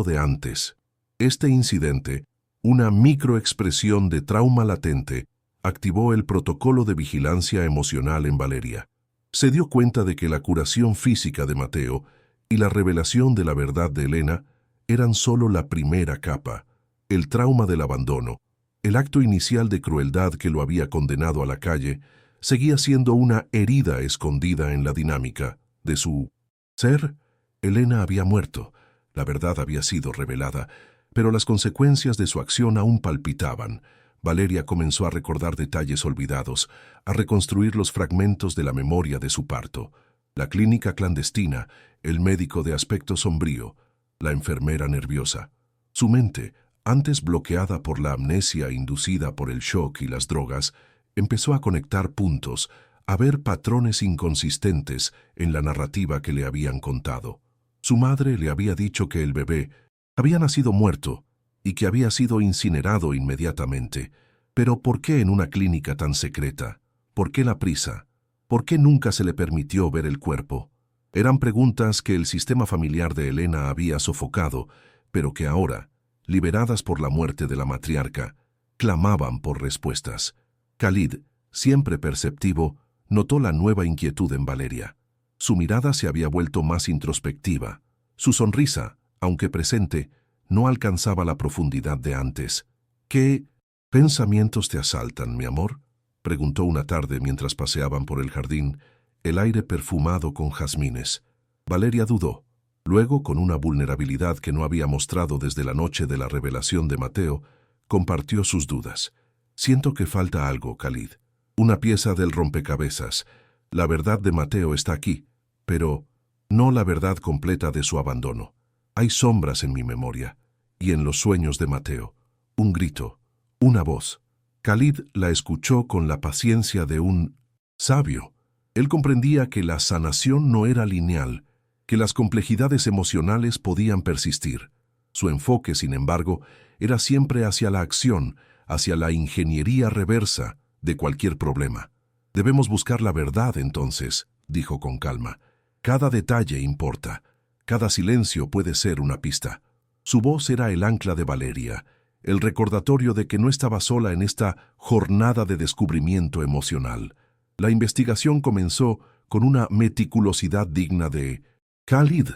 de antes. Este incidente, una microexpresión de trauma latente, activó el protocolo de vigilancia emocional en Valeria. Se dio cuenta de que la curación física de Mateo y la revelación de la verdad de Elena eran solo la primera capa. El trauma del abandono, el acto inicial de crueldad que lo había condenado a la calle, seguía siendo una herida escondida en la dinámica de su ser. Elena había muerto, la verdad había sido revelada, pero las consecuencias de su acción aún palpitaban. Valeria comenzó a recordar detalles olvidados, a reconstruir los fragmentos de la memoria de su parto. La clínica clandestina, el médico de aspecto sombrío, la enfermera nerviosa. Su mente, antes bloqueada por la amnesia inducida por el shock y las drogas, empezó a conectar puntos, a ver patrones inconsistentes en la narrativa que le habían contado. Su madre le había dicho que el bebé había nacido muerto y que había sido incinerado inmediatamente. Pero ¿por qué en una clínica tan secreta? ¿Por qué la prisa? ¿Por qué nunca se le permitió ver el cuerpo? Eran preguntas que el sistema familiar de Elena había sofocado, pero que ahora, liberadas por la muerte de la matriarca, clamaban por respuestas. Khalid, siempre perceptivo, notó la nueva inquietud en Valeria. Su mirada se había vuelto más introspectiva. Su sonrisa, aunque presente, no alcanzaba la profundidad de antes. ¿Qué pensamientos te asaltan, mi amor?, preguntó una tarde mientras paseaban por el jardín, el aire perfumado con jazmines. Valeria dudó. Luego, con una vulnerabilidad que no había mostrado desde la noche de la revelación de Mateo, compartió sus dudas. Siento que falta algo, Khalid. Una pieza del rompecabezas. La verdad de Mateo está aquí, pero no la verdad completa de su abandono. Hay sombras en mi memoria, y en los sueños de Mateo. Un grito, una voz. Khalid la escuchó con la paciencia de un sabio. Él comprendía que la sanación no era lineal, que las complejidades emocionales podían persistir. Su enfoque, sin embargo, era siempre hacia la acción, hacia la ingeniería reversa de cualquier problema. Debemos buscar la verdad, entonces, dijo con calma. Cada detalle importa. Cada silencio puede ser una pista. Su voz era el ancla de Valeria, el recordatorio de que no estaba sola en esta jornada de descubrimiento emocional. La investigación comenzó con una meticulosidad digna de Khalid.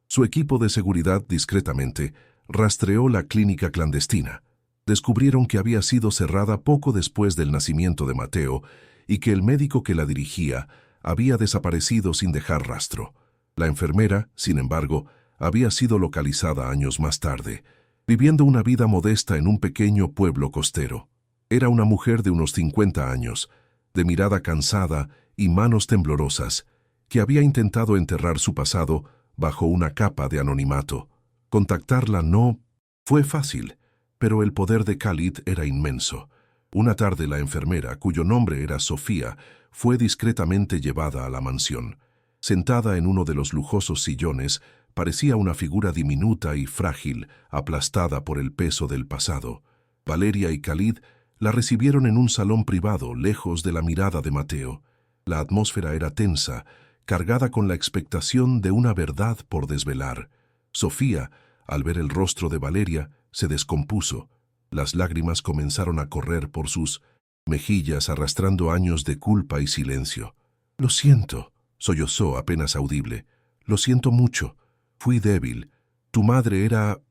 Su equipo de seguridad, discretamente, rastreó la clínica clandestina. Descubrieron que había sido cerrada poco después del nacimiento de Mateo y que el médico que la dirigía había desaparecido sin dejar rastro. La enfermera, sin embargo, había sido localizada años más tarde, viviendo una vida modesta en un pequeño pueblo costero. Era una mujer de unos 50 años, de mirada cansada y manos temblorosas, que había intentado enterrar su pasado bajo una capa de anonimato. Contactarla no fue fácil, pero el poder de Khalid era inmenso. Una tarde la enfermera, cuyo nombre era Sofía, fue discretamente llevada a la mansión. Sentada en uno de los lujosos sillones, parecía una figura diminuta y frágil, aplastada por el peso del pasado. Valeria y Khalid la recibieron en un salón privado, lejos de la mirada de Mateo. La atmósfera era tensa, cargada con la expectación de una verdad por desvelar. Sofía, al ver el rostro de Valeria, se descompuso. Las lágrimas comenzaron a correr por sus mejillas, arrastrando años de culpa y silencio. «Lo siento», sollozó apenas audible. «Lo siento mucho. Fui débil. Tu madre era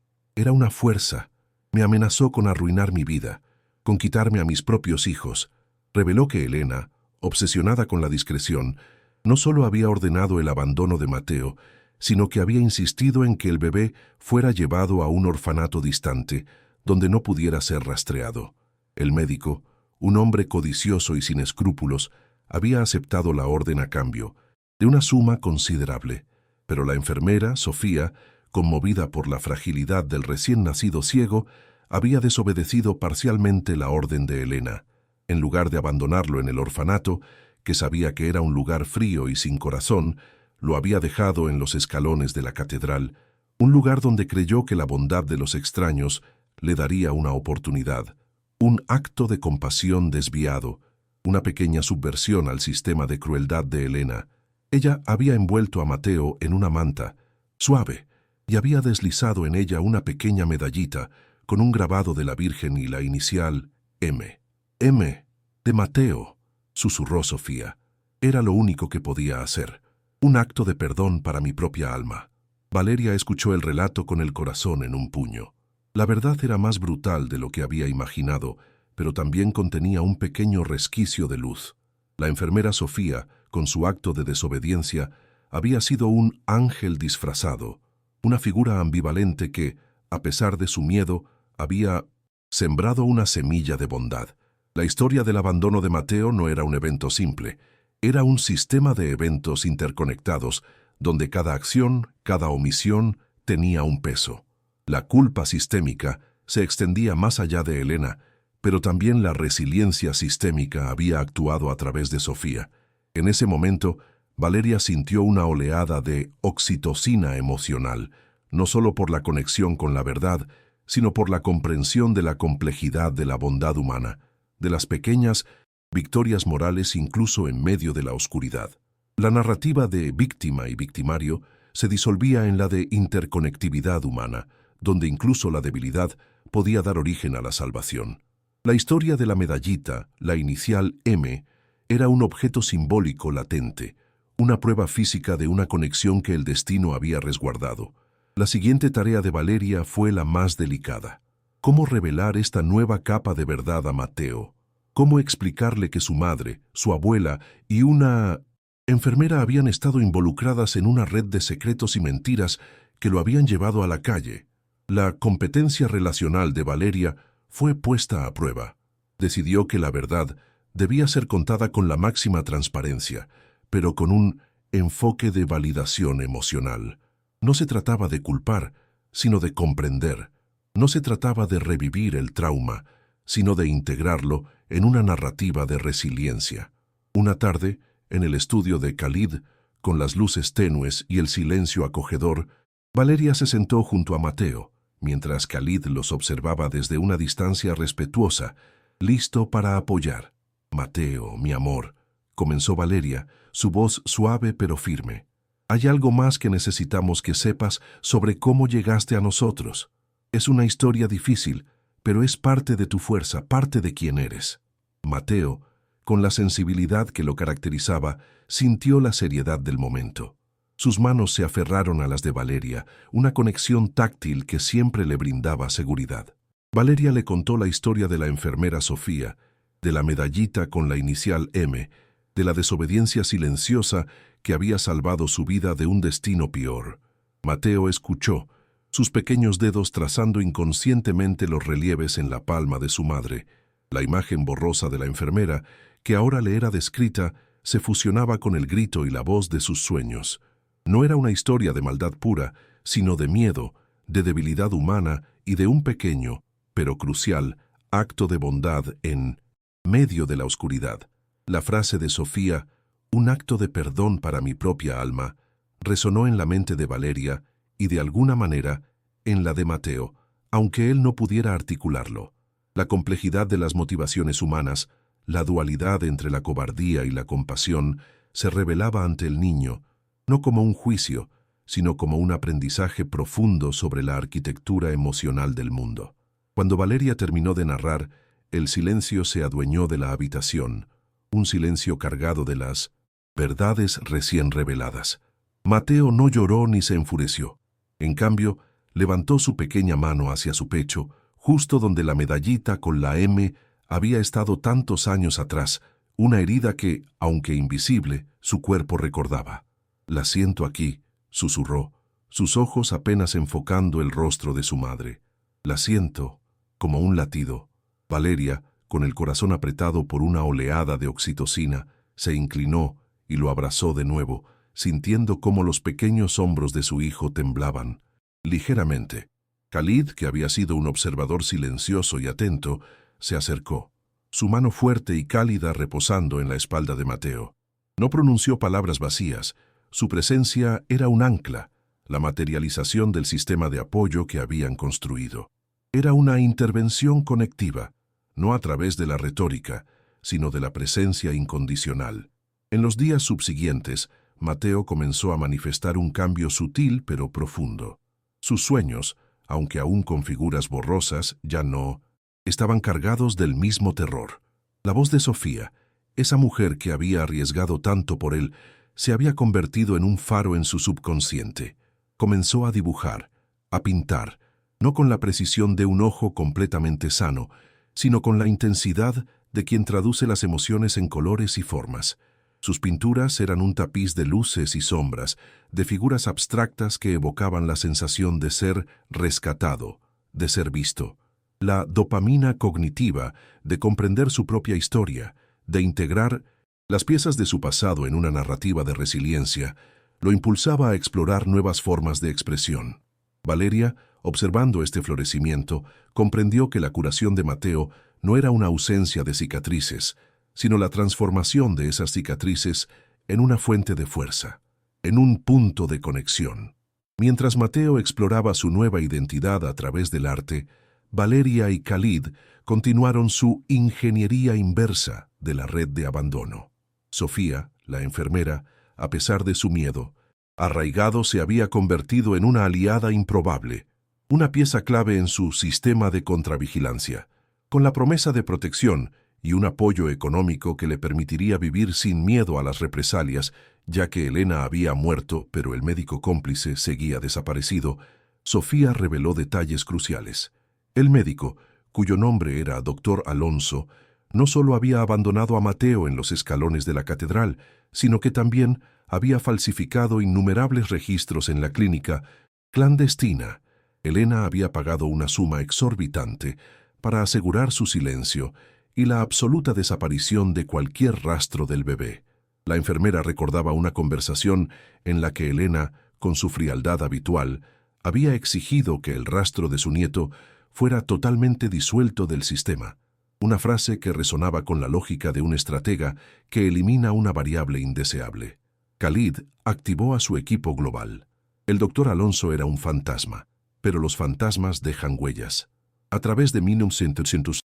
una fuerza. Me amenazó con arruinar mi vida, con quitarme a mis propios hijos». Reveló que Elena, obsesionada con la discreción, no solo había ordenado el abandono de Mateo, sino que había insistido en que el bebé fuera llevado a un orfanato distante, donde no pudiera ser rastreado. El médico, un hombre codicioso y sin escrúpulos, había aceptado la orden a cambio de una suma considerable, pero la enfermera, Sofía, conmovida por la fragilidad del recién nacido ciego, había desobedecido parcialmente la orden de Elena. En lugar de abandonarlo en el orfanato, que sabía que era un lugar frío y sin corazón, lo había dejado en los escalones de la catedral, un lugar donde creyó que la bondad de los extraños le daría una oportunidad, un acto de compasión desviado, una pequeña subversión al sistema de crueldad de Elena. Ella había envuelto a Mateo en una manta, suave, y había deslizado en ella una pequeña medallita con un grabado de la Virgen y la inicial M. M. de Mateo, susurró Sofía. Era lo único que podía hacer, un acto de perdón para mi propia alma. Valeria escuchó el relato con el corazón en un puño. La verdad era más brutal de lo que había imaginado, pero también contenía un pequeño resquicio de luz. La enfermera Sofía, con su acto de desobediencia, había sido un ángel disfrazado, una figura ambivalente que, a pesar de su miedo, había sembrado una semilla de bondad. La historia del abandono de Mateo no era un evento simple, era un sistema de eventos interconectados, donde cada acción, cada omisión, tenía un peso. La culpa sistémica se extendía más allá de Elena, pero también la resiliencia sistémica había actuado a través de Sofía. En ese momento, Valeria sintió una oleada de oxitocina emocional, no solo por la conexión con la verdad, sino por la comprensión de la complejidad de la bondad humana, de las pequeñas victorias morales incluso en medio de la oscuridad. La narrativa de víctima y victimario se disolvía en la de interconectividad humana, donde incluso la debilidad podía dar origen a la salvación. La historia de la medallita, la inicial M, era un objeto simbólico latente, una prueba física de una conexión que el destino había resguardado. La siguiente tarea de Valeria fue la más delicada. ¿Cómo revelar esta nueva capa de verdad a Mateo? ¿Cómo explicarle que su madre, su abuela y una enfermera habían estado involucradas en una red de secretos y mentiras que lo habían llevado a la calle? La competencia relacional de Valeria fue puesta a prueba. Decidió que la verdad debía ser contada con la máxima transparencia, pero con un enfoque de validación emocional. No se trataba de culpar, sino de comprender. No se trataba de revivir el trauma, sino de integrarlo en una narrativa de resiliencia. Una tarde, en el estudio de Khalid, con las luces tenues y el silencio acogedor, Valeria se sentó junto a Mateo, mientras Khalid los observaba desde una distancia respetuosa, listo para apoyar. «Mateo, mi amor», comenzó Valeria, su voz suave pero firme. «Hay algo más que necesitamos que sepas sobre cómo llegaste a nosotros. Es una historia difícil, pero es parte de tu fuerza, parte de quién eres». Mateo, con la sensibilidad que lo caracterizaba, sintió la seriedad del momento. Sus manos se aferraron a las de Valeria, una conexión táctil que siempre le brindaba seguridad. Valeria le contó la historia de la enfermera Sofía, de la medallita con la inicial M, de la desobediencia silenciosa que había salvado su vida de un destino peor. Mateo escuchó, sus pequeños dedos trazando inconscientemente los relieves en la palma de su madre. La imagen borrosa de la enfermera, que ahora le era descrita, se fusionaba con el grito y la voz de sus sueños. No era una historia de maldad pura, sino de miedo, de debilidad humana y de un pequeño, pero crucial, acto de bondad en medio de la oscuridad. La frase de Sofía, un acto de perdón para mi propia alma, resonó en la mente de Valeria y de alguna manera en la de Mateo, aunque él no pudiera articularlo. La complejidad de las motivaciones humanas, la dualidad entre la cobardía y la compasión, se revelaba ante el niño, no como un juicio, sino como un aprendizaje profundo sobre la arquitectura emocional del mundo. Cuando Valeria terminó de narrar, el silencio se adueñó de la habitación, un silencio cargado de las verdades recién reveladas. Mateo no lloró ni se enfureció. En cambio, levantó su pequeña mano hacia su pecho, justo donde la medallita con la M había estado tantos años atrás, una herida que, aunque invisible, su cuerpo recordaba. «La siento aquí», susurró, sus ojos apenas enfocando el rostro de su madre. «La siento», como un latido. Valeria, con el corazón apretado por una oleada de oxitocina, se inclinó y lo abrazó de nuevo, sintiendo cómo los pequeños hombros de su hijo temblaban. Ligeramente. Khalid, que había sido un observador silencioso y atento, se acercó, su mano fuerte y cálida reposando en la espalda de Mateo. No pronunció palabras vacías. Su presencia era un ancla, la materialización del sistema de apoyo que habían construido. Era una intervención conectiva, no a través de la retórica, sino de la presencia incondicional. En los días subsiguientes, Mateo comenzó a manifestar un cambio sutil pero profundo. Sus sueños, aunque aún con figuras borrosas, ya no, estaban cargados del mismo terror. La voz de Sofía, esa mujer que había arriesgado tanto por él, se había convertido en un faro en su subconsciente. Comenzó a dibujar, a pintar, no con la precisión de un ojo completamente sano, sino con la intensidad de quien traduce las emociones en colores y formas. Sus pinturas eran un tapiz de luces y sombras, de figuras abstractas que evocaban la sensación de ser rescatado, de ser visto. La dopamina cognitiva de comprender su propia historia, de integrar las piezas de su pasado en una narrativa de resiliencia, lo impulsaba a explorar nuevas formas de expresión. Valeria, observando este florecimiento, comprendió que la curación de Mateo no era una ausencia de cicatrices, sino la transformación de esas cicatrices en una fuente de fuerza, en un punto de conexión. Mientras Mateo exploraba su nueva identidad a través del arte, Valeria y Khalid continuaron su ingeniería inversa de la red de abandono. Sofía, la enfermera, a pesar de su miedo, arraigado, se había convertido en una aliada improbable, una pieza clave en su sistema de contravigilancia, con la promesa de protección y un apoyo económico que le permitiría vivir sin miedo a las represalias, ya que Elena había muerto, pero el médico cómplice seguía desaparecido. Sofía reveló detalles cruciales. El médico, cuyo nombre era Dr. Alonso, no solo había abandonado a Mateo en los escalones de la catedral, sino que también había falsificado innumerables registros en la clínica clandestina. Elena había pagado una suma exorbitante para asegurar su silencio y la absoluta desaparición de cualquier rastro del bebé. La enfermera recordaba una conversación en la que Elena, con su frialdad habitual, había exigido que el rastro de su nieto fuera totalmente disuelto del sistema, una frase que resonaba con la lógica de un estratega que elimina una variable indeseable. Khalid activó a su equipo global. El doctor Alonso era un fantasma, pero los fantasmas dejan huellas. A través de 1900,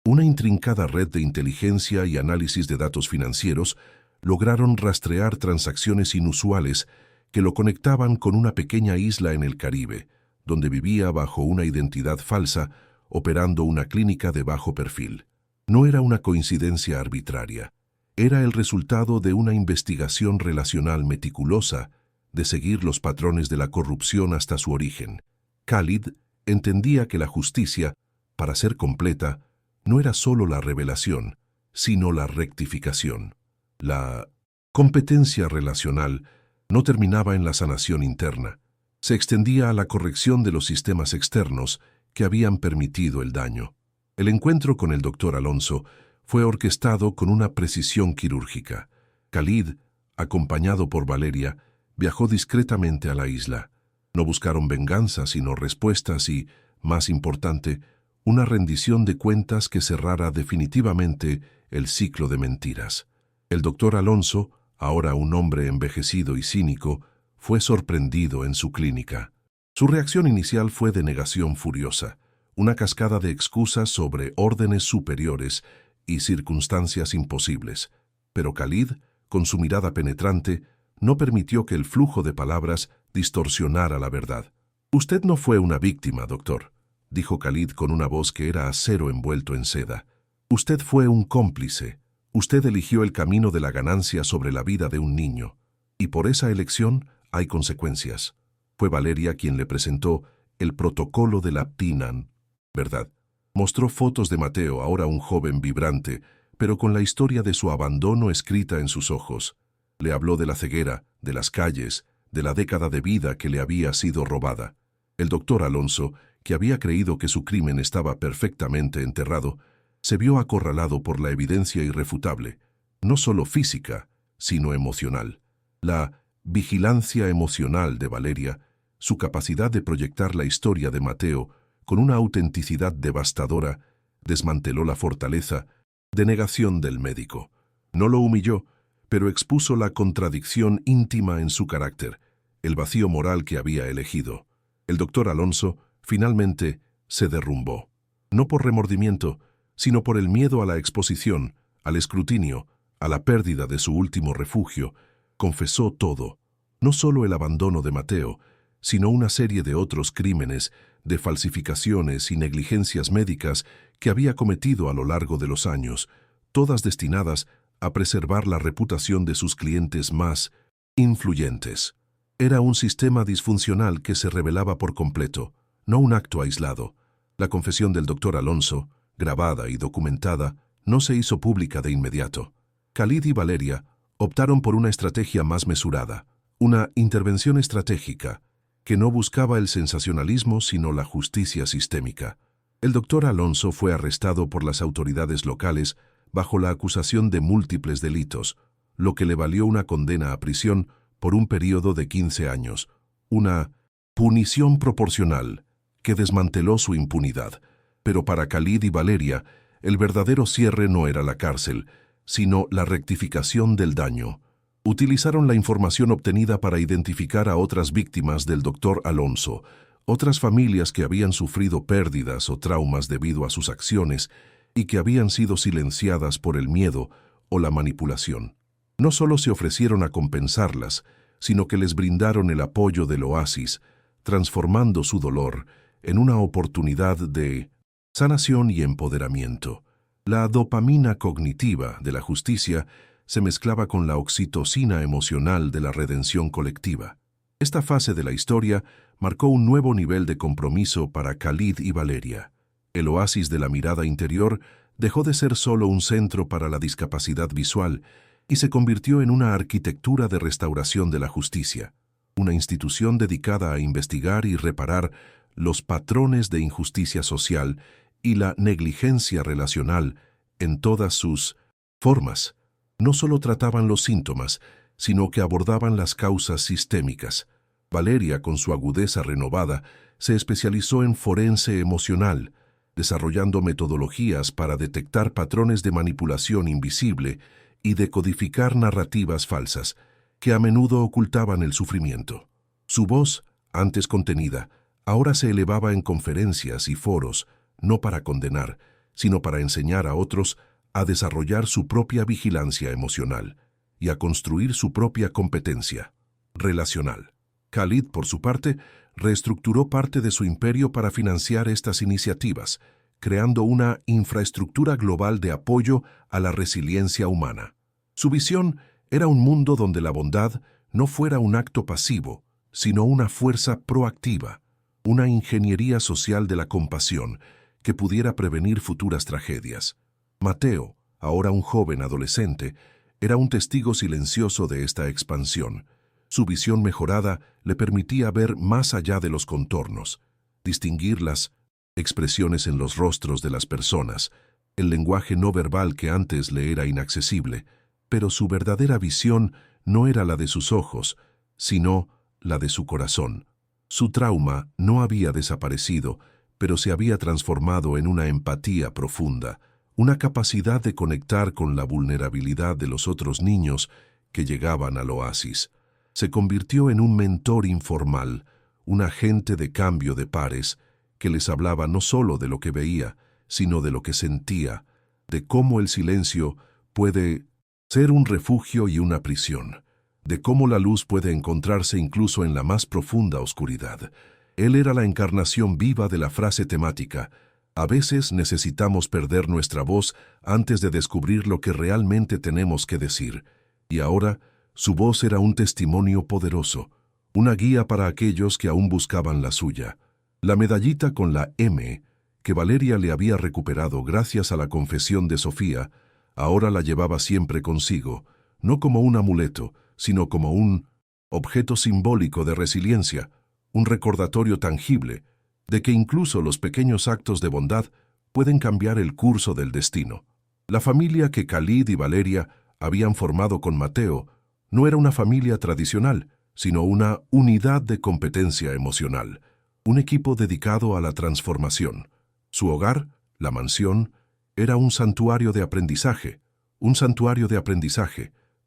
una intrincada red de inteligencia y análisis de datos financieros lograron rastrear transacciones inusuales que lo conectaban con una pequeña isla en el Caribe, donde vivía bajo una identidad falsa, operando una clínica de bajo perfil. No era una coincidencia arbitraria. Era el resultado de una investigación relacional meticulosa, de seguir los patrones de la corrupción hasta su origen. Khalid entendía que la justicia, para ser completa, no era solo la revelación, sino la rectificación. La competencia relacional no terminaba en la sanación interna, se extendía a la corrección de los sistemas externos que habían permitido el daño. El encuentro con el doctor Alonso fue orquestado con una precisión quirúrgica. Khalid, acompañado por Valeria, viajó discretamente a la isla. No buscaron venganza, sino respuestas y, más importante, una rendición de cuentas que cerrara definitivamente el ciclo de mentiras. El doctor Alonso, ahora un hombre envejecido y cínico, fue sorprendido en su clínica. Su reacción inicial fue de negación furiosa, una cascada de excusas sobre órdenes superiores y circunstancias imposibles. Pero Khalid, con su mirada penetrante, no permitió que el flujo de palabras distorsionara la verdad. «Usted no fue una víctima, doctor», dijo Khalid con una voz que era acero envuelto en seda. «Usted fue un cómplice. Usted eligió el camino de la ganancia sobre la vida de un niño. Y por esa elección hay consecuencias». Fue Valeria quien le presentó el protocolo de la PTINAN, ¿verdad? Mostró fotos de Mateo, ahora un joven vibrante, pero con la historia de su abandono escrita en sus ojos. Le habló de la ceguera, de las calles, de la década de vida que le había sido robada. El doctor Alonso, que había creído que su crimen estaba perfectamente enterrado, se vio acorralado por la evidencia irrefutable, no solo física, sino emocional. La vigilancia emocional de Valeria, su capacidad de proyectar la historia de Mateo con una autenticidad devastadora, desmanteló la fortaleza de negación del médico. No lo humilló, pero expuso la contradicción íntima en su carácter. el vacío moral que había elegido. El doctor Alonso finalmente se derrumbó. No por remordimiento, sino por el miedo a la exposición, al escrutinio, a la pérdida de su último refugio. Confesó todo, no solo el abandono de Mateo, sino una serie de otros crímenes, de falsificaciones y negligencias médicas que había cometido a lo largo de los años, todas destinadas a preservar la reputación de sus clientes más influyentes. Era un sistema disfuncional que se revelaba por completo, no un acto aislado. La confesión del doctor Alonso, grabada y documentada, no se hizo pública de inmediato. Khalid y Valeria optaron por una estrategia más mesurada, una intervención estratégica, que no buscaba el sensacionalismo sino la justicia sistémica. El doctor Alonso fue arrestado por las autoridades locales bajo la acusación de múltiples delitos, lo que le valió una condena a prisión por un periodo de 15 años, una punición proporcional que desmanteló su impunidad. Pero para Khalid y Valeria, el verdadero cierre no era la cárcel, sino la rectificación del daño. Utilizaron la información obtenida para identificar a otras víctimas del doctor Alonso, otras familias que habían sufrido pérdidas o traumas debido a sus acciones y que habían sido silenciadas por el miedo o la manipulación. No solo se ofrecieron a compensarlas, sino que les brindaron el apoyo del oasis, transformando su dolor en una oportunidad de sanación y empoderamiento. La dopamina cognitiva de la justicia se mezclaba con la oxitocina emocional de la redención colectiva. Esta fase de la historia marcó un nuevo nivel de compromiso para Khalid y Valeria. El oasis de la mirada interior dejó de ser solo un centro para la discapacidad visual y se convirtió en una arquitectura de restauración de la justicia, una institución dedicada a investigar y reparar los patrones de injusticia social y la negligencia relacional en todas sus formas. No solo trataban los síntomas, sino que abordaban las causas sistémicas. Valeria, con su agudeza renovada, se especializó en forense emocional, desarrollando metodologías para detectar patrones de manipulación invisible y decodificar narrativas falsas, que a menudo ocultaban el sufrimiento. Su voz, antes contenida, ahora se elevaba en conferencias y foros, no para condenar, sino para enseñar a otros a desarrollar su propia vigilancia emocional y a construir su propia competencia relacional. Khalid, por su parte, reestructuró parte de su imperio para financiar estas iniciativas, creando una infraestructura global de apoyo a la resiliencia humana. Su visión era un mundo donde la bondad no fuera un acto pasivo, sino una fuerza proactiva, una ingeniería social de la compasión que pudiera prevenir futuras tragedias. Mateo, ahora un joven adolescente, era un testigo silencioso de esta expansión. Su visión mejorada le permitía ver más allá de los contornos, distinguir las expresiones en los rostros de las personas, el lenguaje no verbal que antes le era inaccesible, pero su verdadera visión no era la de sus ojos, sino la de su corazón. Su trauma no había desaparecido, pero se había transformado en una empatía profunda, una capacidad de conectar con la vulnerabilidad de los otros niños que llegaban al oasis. Se convirtió en un mentor informal, un agente de cambio de pares, que les hablaba no solo de lo que veía, sino de lo que sentía, de cómo el silencio puede ser un refugio y una prisión, de cómo la luz puede encontrarse incluso en la más profunda oscuridad. Él era la encarnación viva de la frase temática: a veces necesitamos perder nuestra voz antes de descubrir lo que realmente tenemos que decir. Y ahora, su voz era un testimonio poderoso, una guía para aquellos que aún buscaban la suya. La medallita con la M, que Valeria le había recuperado gracias a la confesión de Sofía, ahora la llevaba siempre consigo, no como un amuleto, sino como un objeto simbólico de resiliencia, un recordatorio tangible de que incluso los pequeños actos de bondad pueden cambiar el curso del destino. La familia que Khalid y Valeria habían formado con Mateo no era una familia tradicional, sino una unidad de competencia emocional, un equipo dedicado a la transformación. Su hogar, la mansión, era un santuario de aprendizaje,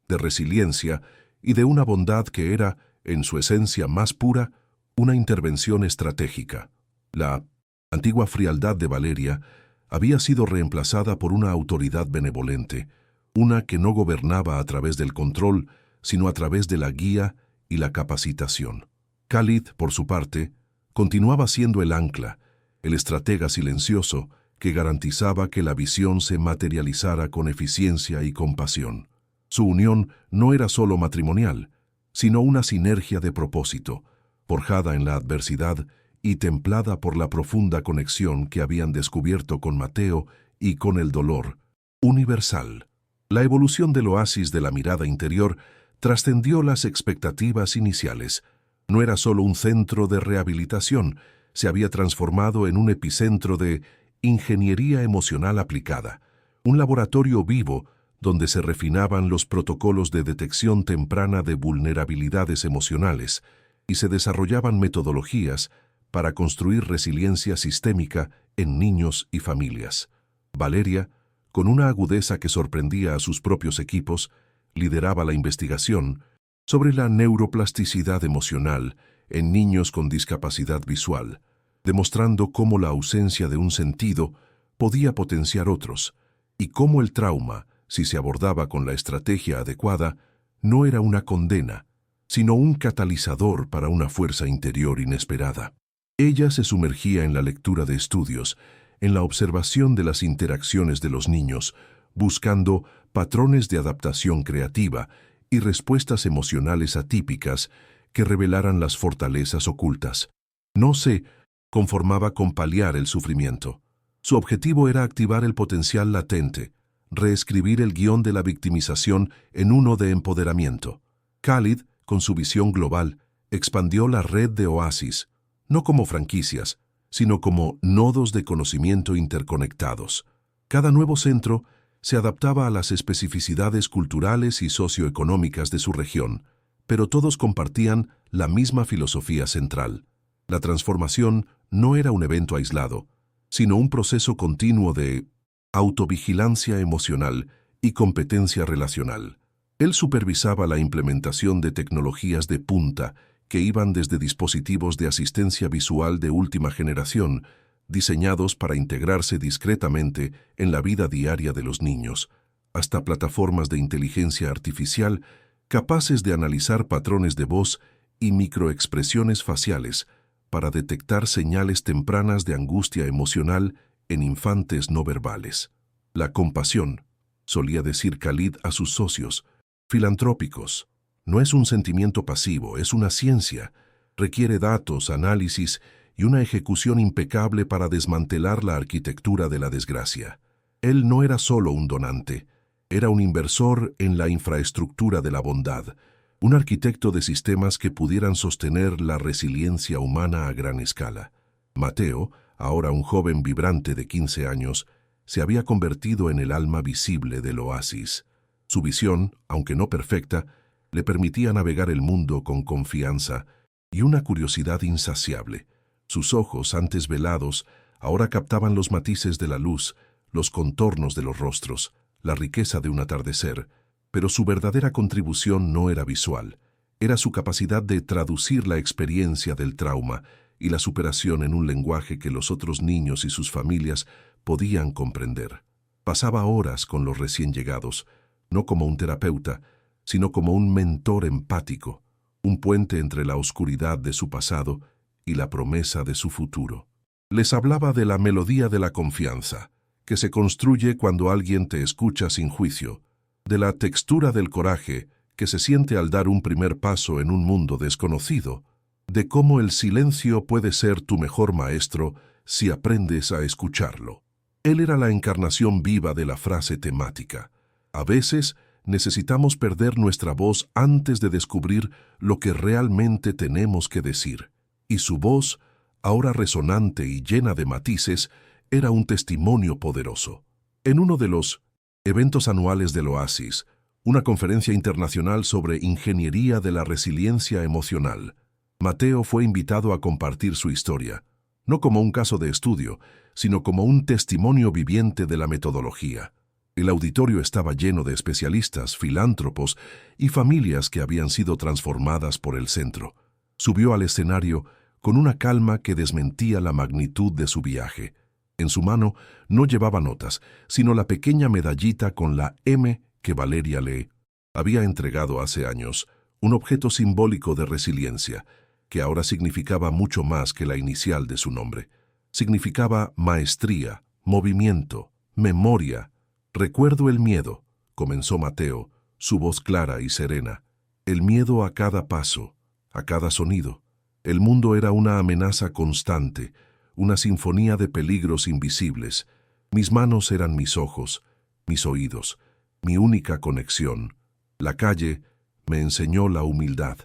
de resiliencia y de una bondad que era en su esencia más pura, una intervención estratégica. La antigua frialdad de Valeria había sido reemplazada por una autoridad benevolente, una que no gobernaba a través del control, sino a través de la guía y la capacitación. Khalid, por su parte, continuaba siendo el ancla, el estratega silencioso que garantizaba que la visión se materializara con eficiencia y compasión. Su unión no era solo matrimonial, sino una sinergia de propósito, forjada en la adversidad y templada por la profunda conexión que habían descubierto con Mateo y con el dolor universal. La evolución del oasis de la mirada interior trascendió las expectativas iniciales. No era solo un centro de rehabilitación, se había transformado en un epicentro de ingeniería emocional aplicada, un laboratorio vivo donde se refinaban los protocolos de detección temprana de vulnerabilidades emocionales y se desarrollaban metodologías para construir resiliencia sistémica en niños y familias. Valeria, con una agudeza que sorprendía a sus propios equipos, lideraba la investigación sobre la neuroplasticidad emocional en niños con discapacidad visual, demostrando cómo la ausencia de un sentido podía potenciar otros y cómo el trauma, si se abordaba con la estrategia adecuada, no era una condena, sino un catalizador para una fuerza interior inesperada. Ella se sumergía en la lectura de estudios, en la observación de las interacciones de los niños, buscando patrones de adaptación creativa y respuestas emocionales atípicas que revelaran las fortalezas ocultas. No se conformaba con paliar el sufrimiento. Su objetivo era activar el potencial latente, reescribir el guión de la victimización en uno de empoderamiento. Khalid, con su visión global, expandió la red de oasis, no como franquicias, sino como nodos de conocimiento interconectados. Cada nuevo centro se adaptaba a las especificidades culturales y socioeconómicas de su región, pero todos compartían la misma filosofía central. La transformación no era un evento aislado, sino un proceso continuo de autovigilancia emocional y competencia relacional. Él supervisaba la implementación de tecnologías de punta que iban desde dispositivos de asistencia visual de última generación, diseñados para integrarse discretamente en la vida diaria de los niños, hasta plataformas de inteligencia artificial capaces de analizar patrones de voz y microexpresiones faciales para detectar señales tempranas de angustia emocional en infantes no verbales. La compasión, solía decir Khalid a sus socios, filantrópicos, no es un sentimiento pasivo, es una ciencia. Requiere datos, análisis y una ejecución impecable para desmantelar la arquitectura de la desgracia. Él no era solo un donante, era un inversor en la infraestructura de la bondad, un arquitecto de sistemas que pudieran sostener la resiliencia humana a gran escala. Mateo, ahora un joven vibrante de 15 años, se había convertido en el alma visible del oasis. Su visión, aunque no perfecta, le permitía navegar el mundo con confianza y una curiosidad insaciable. Sus ojos, antes velados, ahora captaban los matices de la luz, los contornos de los rostros, la riqueza de un atardecer, pero su verdadera contribución no era visual, era su capacidad de traducir la experiencia del trauma y la superación en un lenguaje que los otros niños y sus familias podían comprender. Pasaba horas con los recién llegados, no como un terapeuta, sino como un mentor empático, un puente entre la oscuridad de su pasado y la promesa de su futuro. Les hablaba de la melodía de la confianza, que se construye cuando alguien te escucha sin juicio, de la textura del coraje que se siente al dar un primer paso en un mundo desconocido, de cómo el silencio puede ser tu mejor maestro si aprendes a escucharlo. Él era la encarnación viva de la frase temática. A veces necesitamos perder nuestra voz antes de descubrir lo que realmente tenemos que decir. Y su voz, ahora resonante y llena de matices, era un testimonio poderoso. En uno de los eventos anuales del Oasis, una conferencia internacional sobre ingeniería de la resiliencia emocional, Mateo fue invitado a compartir su historia, no como un caso de estudio, sino como un testimonio viviente de la metodología. El auditorio estaba lleno de especialistas, filántropos y familias que habían sido transformadas por el centro. Subió al escenario con una calma que desmentía la magnitud de su viaje. En su mano no llevaba notas, sino la pequeña medallita con la M que Valeria le había entregado hace años, un objeto simbólico de resiliencia, que ahora significaba mucho más que la inicial de su nombre. Significaba maestría, movimiento, memoria. «Recuerdo el miedo», comenzó Mateo, su voz clara y serena. «El miedo a cada paso, a cada sonido. El mundo era una amenaza constante, una sinfonía de peligros invisibles. Mis manos eran mis ojos, mis oídos, mi única conexión. La calle me enseñó la humildad,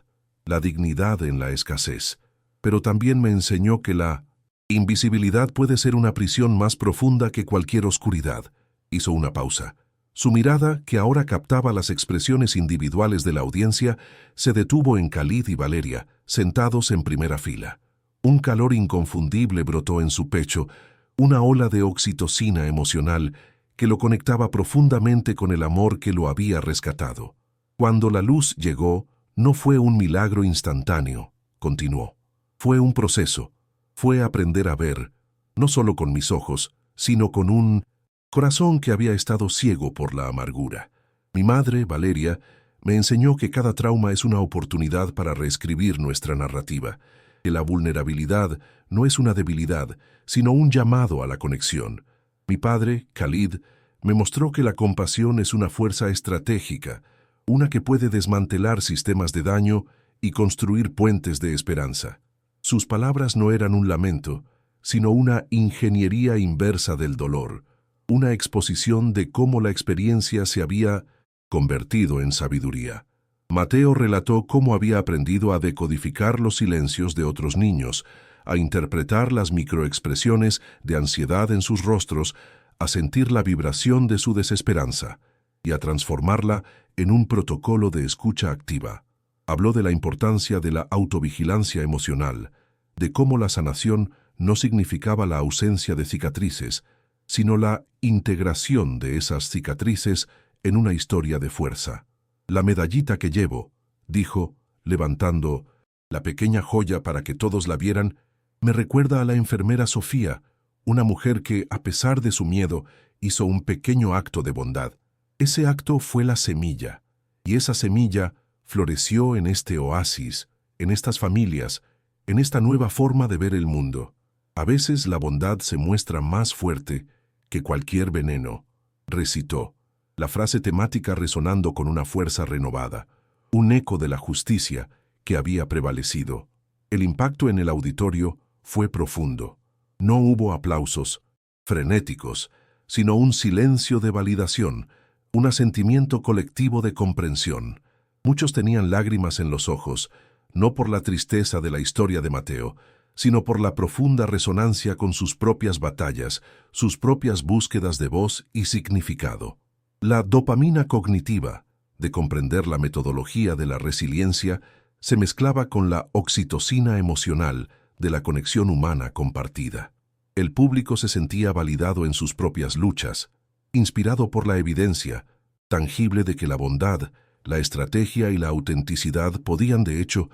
la dignidad en la escasez, pero también me enseñó que la invisibilidad puede ser una prisión más profunda que cualquier oscuridad». Hizo una pausa. Su mirada, que ahora captaba las expresiones individuales de la audiencia, se detuvo en Khalid y Valeria, sentados en primera fila. Un calor inconfundible brotó en su pecho, una ola de oxitocina emocional que lo conectaba profundamente con el amor que lo había rescatado. Cuando la luz llegó, no fue un milagro instantáneo, continuó. Fue un proceso. Fue aprender a ver, no solo con mis ojos, sino con un corazón que había estado ciego por la amargura. Mi madre, Valeria, me enseñó que cada trauma es una oportunidad para reescribir nuestra narrativa, que la vulnerabilidad no es una debilidad, sino un llamado a la conexión. Mi padre, Khalid, me mostró que la compasión es una fuerza estratégica, una que puede desmantelar sistemas de daño y construir puentes de esperanza. Sus palabras no eran un lamento, sino una ingeniería inversa del dolor, una exposición de cómo la experiencia se había convertido en sabiduría. Mateo relató cómo había aprendido a decodificar los silencios de otros niños, a interpretar las microexpresiones de ansiedad en sus rostros, a sentir la vibración de su desesperanza y a transformarla en un protocolo de escucha activa. Habló de la importancia de la autovigilancia emocional, de cómo la sanación no significaba la ausencia de cicatrices, sino la integración de esas cicatrices en una historia de fuerza. «La medallita que llevo», dijo, levantando la pequeña joya para que todos la vieran, «me recuerda a la enfermera Sofía, una mujer que, a pesar de su miedo, hizo un pequeño acto de bondad. Ese acto fue la semilla, y esa semilla floreció en este oasis, en estas familias, en esta nueva forma de ver el mundo. A veces la bondad se muestra más fuerte que cualquier veneno», recitó, la frase temática resonando con una fuerza renovada, un eco de la justicia que había prevalecido. El impacto en el auditorio fue profundo. No hubo aplausos frenéticos, sino un silencio de validación, un asentimiento colectivo de comprensión. Muchos tenían lágrimas en los ojos, no por la tristeza de la historia de Mateo, sino por la profunda resonancia con sus propias batallas, sus propias búsquedas de voz y significado. La dopamina cognitiva, de comprender la metodología de la resiliencia, se mezclaba con la oxitocina emocional de la conexión humana compartida. El público se sentía validado en sus propias luchas, inspirado por la evidencia tangible de que la bondad, la estrategia y la autenticidad podían, de hecho,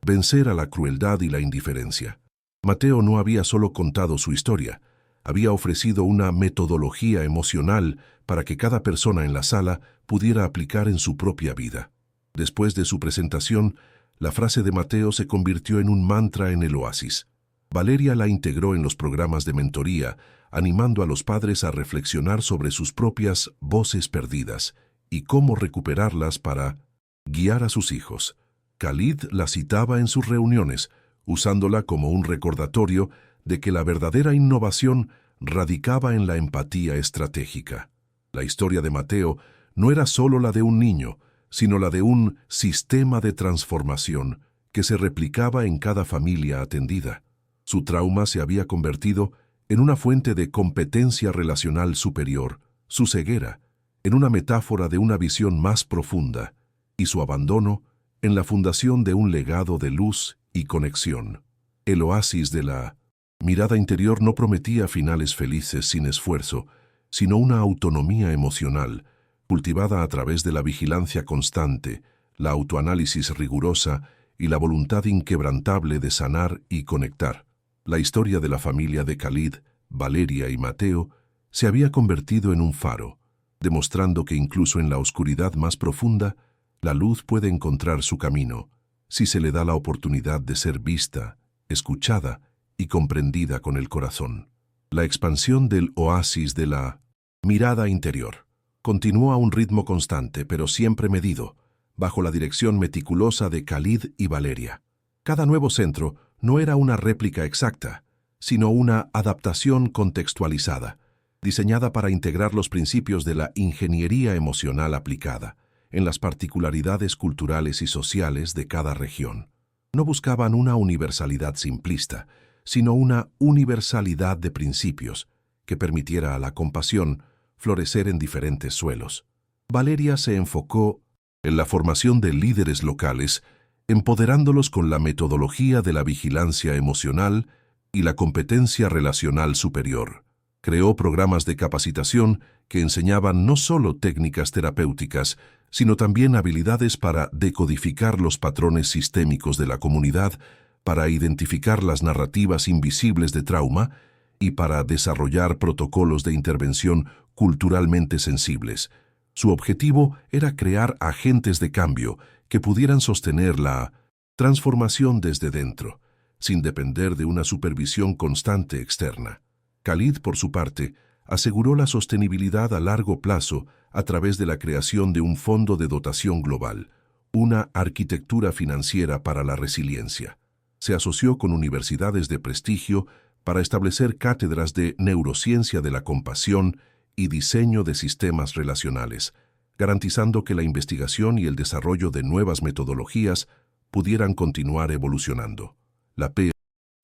vencer a la crueldad y la indiferencia. Mateo no había solo contado su historia, había ofrecido una metodología emocional para que cada persona en la sala pudiera aplicar en su propia vida. Después de su presentación, la frase de Mateo se convirtió en un mantra en el oasis. Valeria la integró en los programas de mentoría, animando a los padres a reflexionar sobre sus propias voces perdidas y cómo recuperarlas para guiar a sus hijos. Khalid la citaba en sus reuniones, usándola como un recordatorio de que la verdadera innovación radicaba en la empatía estratégica. La historia de Mateo no era solo la de un niño, sino la de un sistema de transformación que se replicaba en cada familia atendida. Su trauma se había convertido en una fuente de competencia relacional superior, su ceguera, en una metáfora de una visión más profunda, y su abandono en la fundación de un legado de luz y conexión. El oasis de la mirada interior no prometía finales felices sin esfuerzo, sino una autonomía emocional, cultivada a través de la vigilancia constante, la autoanálisis rigurosa y la voluntad inquebrantable de sanar y conectar. La historia de la familia de Khalid, Valeria y Mateo se había convertido en un faro, demostrando que incluso en la oscuridad más profunda, la luz puede encontrar su camino, si se le da la oportunidad de ser vista, escuchada y comprendida con el corazón. La expansión del oasis de la mirada interior continuó a un ritmo constante, pero siempre medido, bajo la dirección meticulosa de Khalid y Valeria. Cada nuevo centro no era una réplica exacta, sino una adaptación contextualizada, diseñada para integrar los principios de la ingeniería emocional aplicada en las particularidades culturales y sociales de cada región. No buscaban una universalidad simplista, sino una universalidad de principios que permitiera a la compasión florecer en diferentes suelos. Valeria se enfocó en la formación de líderes locales, empoderándolos con la metodología de la vigilancia emocional y la competencia relacional superior. Creó programas de capacitación que enseñaban no solo técnicas terapéuticas, sino también habilidades para decodificar los patrones sistémicos de la comunidad, para identificar las narrativas invisibles de trauma y para desarrollar protocolos de intervención culturalmente sensibles. Su objetivo era crear agentes de cambio que pudieran sostener la transformación desde dentro, sin depender de una supervisión constante externa. Khalid, por su parte, aseguró la sostenibilidad a largo plazo a través de la creación de un fondo de dotación global, una arquitectura financiera para la resiliencia. Se asoció con universidades de prestigio para establecer cátedras de neurociencia de la compasión y diseño de sistemas relacionales, garantizando que la investigación y el desarrollo de nuevas metodologías pudieran continuar evolucionando. La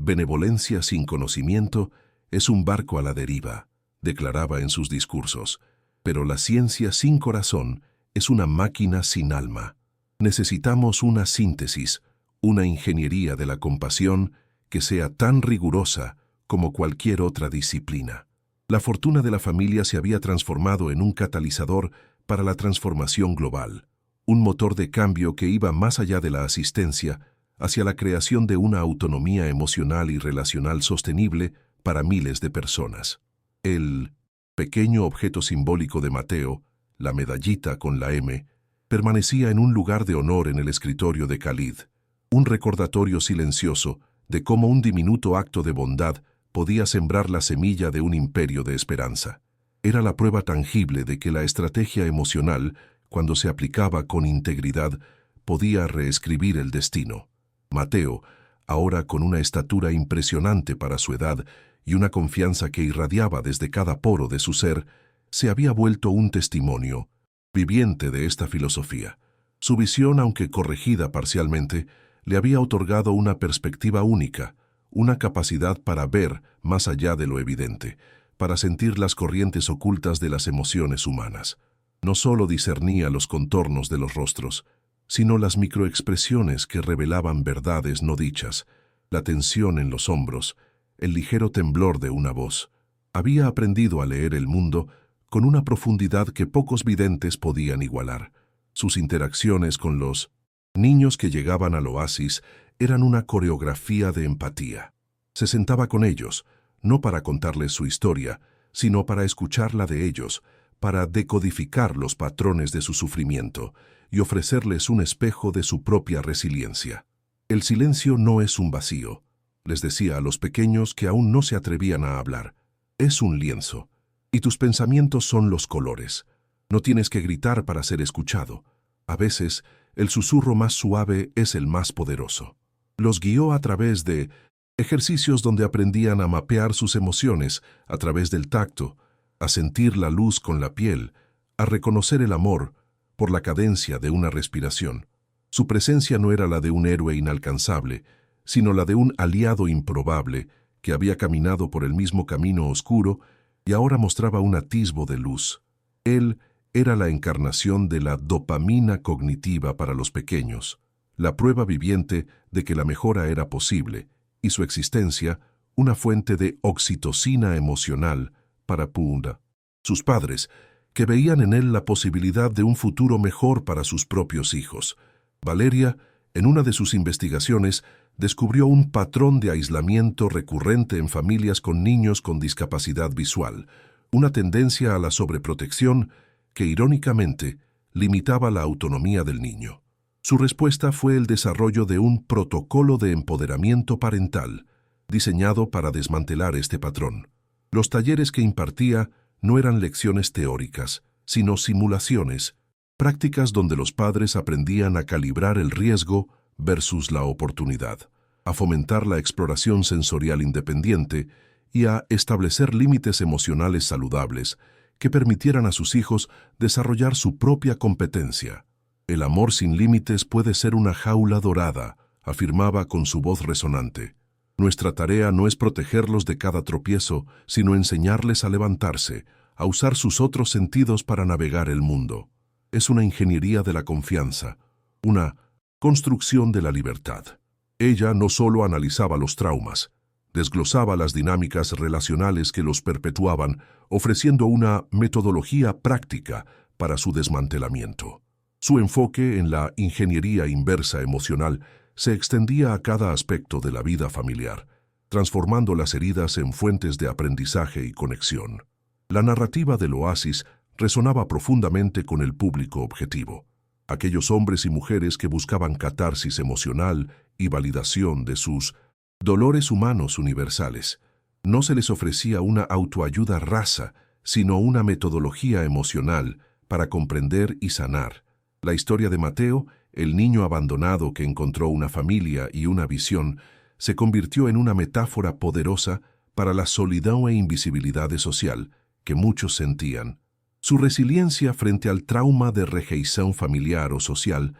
benevolencia sin conocimiento es un barco a la deriva, declaraba en sus discursos, pero la ciencia sin corazón es una máquina sin alma. Necesitamos una síntesis, una ingeniería de la compasión que sea tan rigurosa como cualquier otra disciplina. La fortuna de la familia se había transformado en un catalizador para la transformación global, un motor de cambio que iba más allá de la asistencia hacia la creación de una autonomía emocional y relacional sostenible para miles de personas. El pequeño objeto simbólico de Mateo, la medallita con la M, permanecía en un lugar de honor en el escritorio de Khalid, un recordatorio silencioso de cómo un diminuto acto de bondad podía sembrar la semilla de un imperio de esperanza. Era la prueba tangible de que la estrategia emocional, cuando se aplicaba con integridad, podía reescribir el destino. Mateo, ahora con una estatura impresionante para su edad y una confianza que irradiaba desde cada poro de su ser, se había vuelto un testimonio viviente de esta filosofía. Su visión, aunque corregida parcialmente, le había otorgado una perspectiva única, una capacidad para ver más allá de lo evidente, para sentir las corrientes ocultas de las emociones humanas. No solo discernía los contornos de los rostros, sino las microexpresiones que revelaban verdades no dichas, la tensión en los hombros, el ligero temblor de una voz. Había aprendido a leer el mundo con una profundidad que pocos videntes podían igualar. Sus interacciones con los niños que llegaban al oasis eran una coreografía de empatía. Se sentaba con ellos, no para contarles su historia, sino para escucharla de ellos, para decodificar los patrones de su sufrimiento y ofrecerles un espejo de su propia resiliencia. El silencio no es un vacío, les decía a los pequeños que aún no se atrevían a hablar. Es un lienzo, y tus pensamientos son los colores. No tienes que gritar para ser escuchado. A veces, el susurro más suave es el más poderoso. Los guió a través de ejercicios donde aprendían a mapear sus emociones a través del tacto, a sentir la luz con la piel, a reconocer el amor por la cadencia de una respiración. Su presencia no era la de un héroe inalcanzable, sino la de un aliado improbable que había caminado por el mismo camino oscuro y ahora mostraba un atisbo de luz. Él era la encarnación de la dopamina cognitiva para los pequeños, la prueba viviente de que la mejora era posible, y su existencia una fuente de oxitocina emocional para Punda. sus padres, que veían en él la posibilidad de un futuro mejor para sus propios hijos. Valeria, en una de sus investigaciones, descubrió un patrón de aislamiento recurrente en familias con niños con discapacidad visual, una tendencia a la sobreprotección que, irónicamente, limitaba la autonomía del niño. Su respuesta fue el desarrollo de un protocolo de empoderamiento parental, diseñado para desmantelar este patrón. Los talleres que impartía no eran lecciones teóricas, sino simulaciones, prácticas donde los padres aprendían a calibrar el riesgo versus la oportunidad, a fomentar la exploración sensorial independiente y a establecer límites emocionales saludables que permitieran a sus hijos desarrollar su propia competencia. El amor sin límites puede ser una jaula dorada, afirmaba con su voz resonante. Nuestra tarea no es protegerlos de cada tropiezo, sino enseñarles a levantarse, a usar sus otros sentidos para navegar el mundo. Es una ingeniería de la confianza, una construcción de la libertad. Ella no solo analizaba los traumas, desglosaba las dinámicas relacionales que los perpetuaban, ofreciendo una metodología práctica para su desmantelamiento. Su enfoque en la ingeniería inversa emocional se extendía a cada aspecto de la vida familiar, transformando las heridas en fuentes de aprendizaje y conexión. La narrativa del oasis resonaba profundamente con el público objetivo, aquellos hombres y mujeres que buscaban catarsis emocional y validación de sus dolores humanos universales. No se les ofrecía una autoayuda rasa, sino una metodología emocional para comprender y sanar. La historia de Mateo, el niño abandonado que encontró una familia y una visión, se convirtió en una metáfora poderosa para la soledad e invisibilidad social que muchos sentían. Su resiliencia frente al trauma de rejeición familiar o social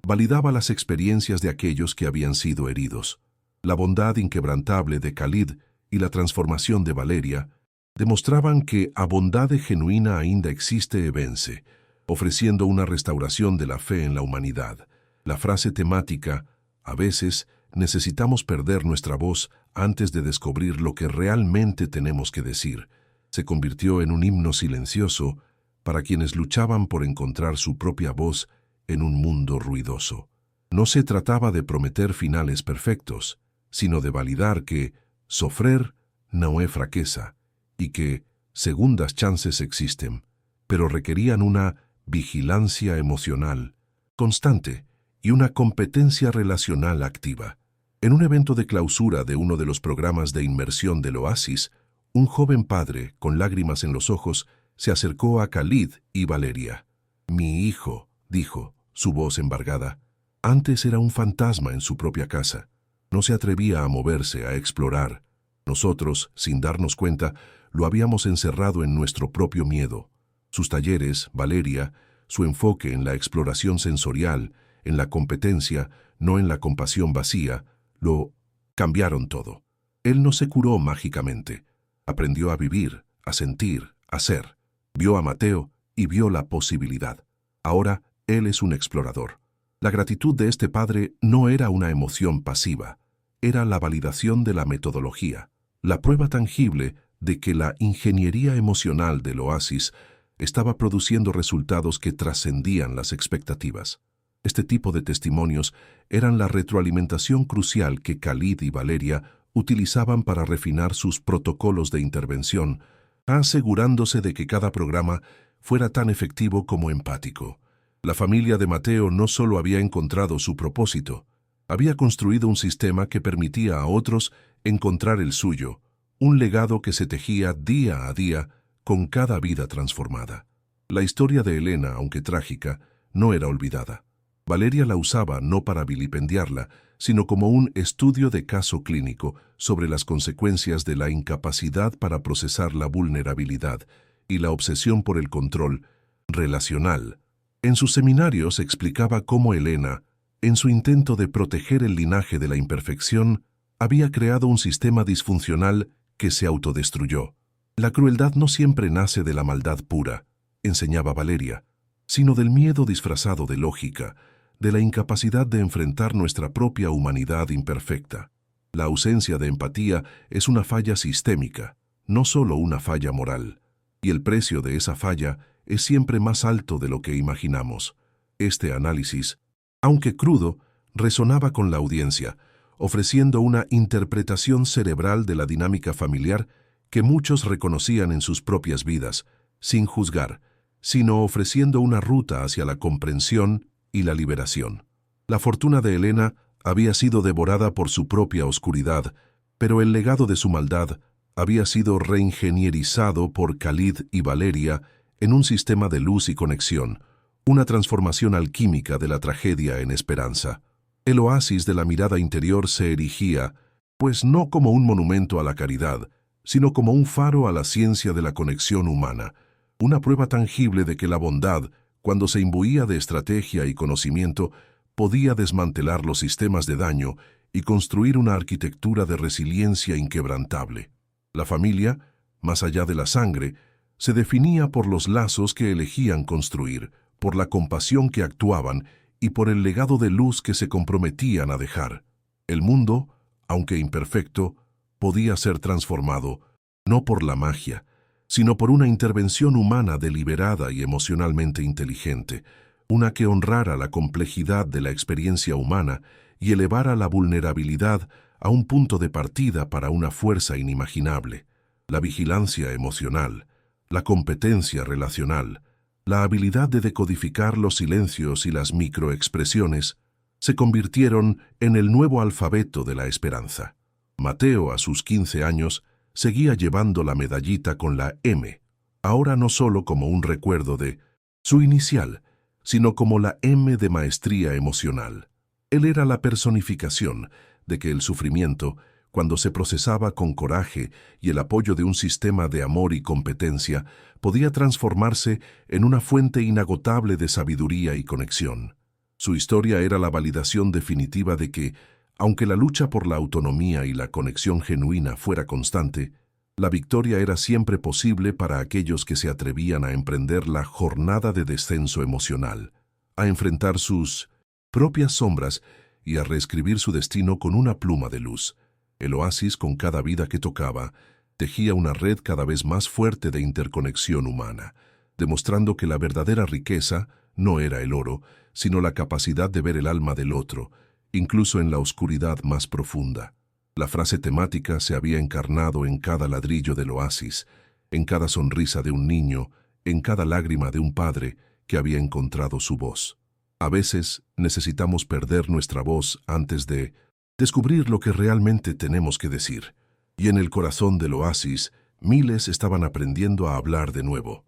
validaba las experiencias de aquellos que habían sido heridos. La bondad inquebrantable de Khalid y la transformación de Valeria demostraban que a bondade genuína ainda existe e vence, ofreciendo una restauración de la fe en la humanidad. La frase temática, a veces necesitamos perder nuestra voz antes de descubrir lo que realmente tenemos que decir, se convirtió en un himno silencioso para quienes luchaban por encontrar su propia voz en un mundo ruidoso. No se trataba de prometer finales perfectos, sino de validar que sofrer no es fraqueza y que segundas chances existen, pero requerían una vigilancia emocional constante y una competencia relacional activa. En un evento de clausura de uno de los programas de inmersión del Oasis, un joven padre, con lágrimas en los ojos, se acercó a Khalid y Valeria. «Mi hijo», dijo, su voz embargada, antes era un fantasma en su propia casa. No se atrevía a moverse, a explorar. Nosotros, sin darnos cuenta, lo habíamos encerrado en nuestro propio miedo. Sus talleres, Valeria, su enfoque en la exploración sensorial, en la competencia, no en la compasión vacía, lo cambiaron todo. Él no se curó mágicamente. Aprendió a vivir, a sentir, a ser. Vio a Mateo y vio la posibilidad. Ahora, él es un explorador. La gratitud de este padre no era una emoción pasiva, era la validación de la metodología, la prueba tangible de que la ingeniería emocional del Oasis estaba produciendo resultados que trascendían las expectativas. Este tipo de testimonios eran la retroalimentación crucial que Khalid y Valeria utilizaban para refinar sus protocolos de intervención, asegurándose de que cada programa fuera tan efectivo como empático. La familia de Mateo no solo había encontrado su propósito, había construido un sistema que permitía a otros encontrar el suyo, un legado que se tejía día a día con cada vida transformada. La historia de Elena, aunque trágica, no era olvidada. Valeria la usaba no para vilipendiarla, sino como un estudio de caso clínico sobre las consecuencias de la incapacidad para procesar la vulnerabilidad y la obsesión por el control relacional. En sus seminarios explicaba cómo Elena, en su intento de proteger el linaje de la imperfección, había creado un sistema disfuncional que se autodestruyó. La crueldad no siempre nace de la maldad pura, enseñaba Valeria, sino del miedo disfrazado de lógica, de la incapacidad de enfrentar nuestra propia humanidad imperfecta. La ausencia de empatía es una falla sistémica, no solo una falla moral. Y el precio de esa falla es siempre más alto de lo que imaginamos. Este análisis, aunque crudo, resonaba con la audiencia, ofreciendo una interpretación cerebral de la dinámica familiar que muchos reconocían en sus propias vidas, sin juzgar, sino ofreciendo una ruta hacia la comprensión y la liberación. La fortuna de Elena había sido devorada por su propia oscuridad, pero el legado de su maldad había sido reingenierizado por Khalid y Valeria en un sistema de luz y conexión, una transformación alquímica de la tragedia en esperanza. El oasis de la mirada interior se erigía, pues no como un monumento a la caridad, sino como un faro a la ciencia de la conexión humana, una prueba tangible de que la bondad, cuando se imbuía de estrategia y conocimiento, podía desmantelar los sistemas de daño y construir una arquitectura de resiliencia inquebrantable. La familia, más allá de la sangre, se definía por los lazos que elegían construir, por la compasión que actuaban y por el legado de luz que se comprometían a dejar. El mundo, aunque imperfecto, podía ser transformado, no por la magia, sino por una intervención humana deliberada y emocionalmente inteligente, una que honrara la complejidad de la experiencia humana y elevara la vulnerabilidad a un punto de partida para una fuerza inimaginable. La vigilancia emocional, la competencia relacional, la habilidad de decodificar los silencios y las microexpresiones se convirtieron en el nuevo alfabeto de la esperanza. Mateo, a sus 15 años, seguía llevando la medallita con la M, ahora no solo como un recuerdo de su inicial, sino como la M de maestría emocional. Él era la personificación de que el sufrimiento, cuando se procesaba con coraje y el apoyo de un sistema de amor y competencia, podía transformarse en una fuente inagotable de sabiduría y conexión. Su historia era la validación definitiva de que, aunque la lucha por la autonomía y la conexión genuina fuera constante, la victoria era siempre posible para aquellos que se atrevían a emprender la jornada de descenso emocional, a enfrentar sus propias sombras y a reescribir su destino con una pluma de luz. El oasis, con cada vida que tocaba, tejía una red cada vez más fuerte de interconexión humana, demostrando que la verdadera riqueza no era el oro, sino la capacidad de ver el alma del otro, incluso en la oscuridad más profunda. La frase temática se había encarnado en cada ladrillo del oasis, en cada sonrisa de un niño, en cada lágrima de un padre que había encontrado su voz. A veces necesitamos perder nuestra voz antes de descubrir lo que realmente tenemos que decir. Y en el corazón del oasis, miles estaban aprendiendo a hablar de nuevo.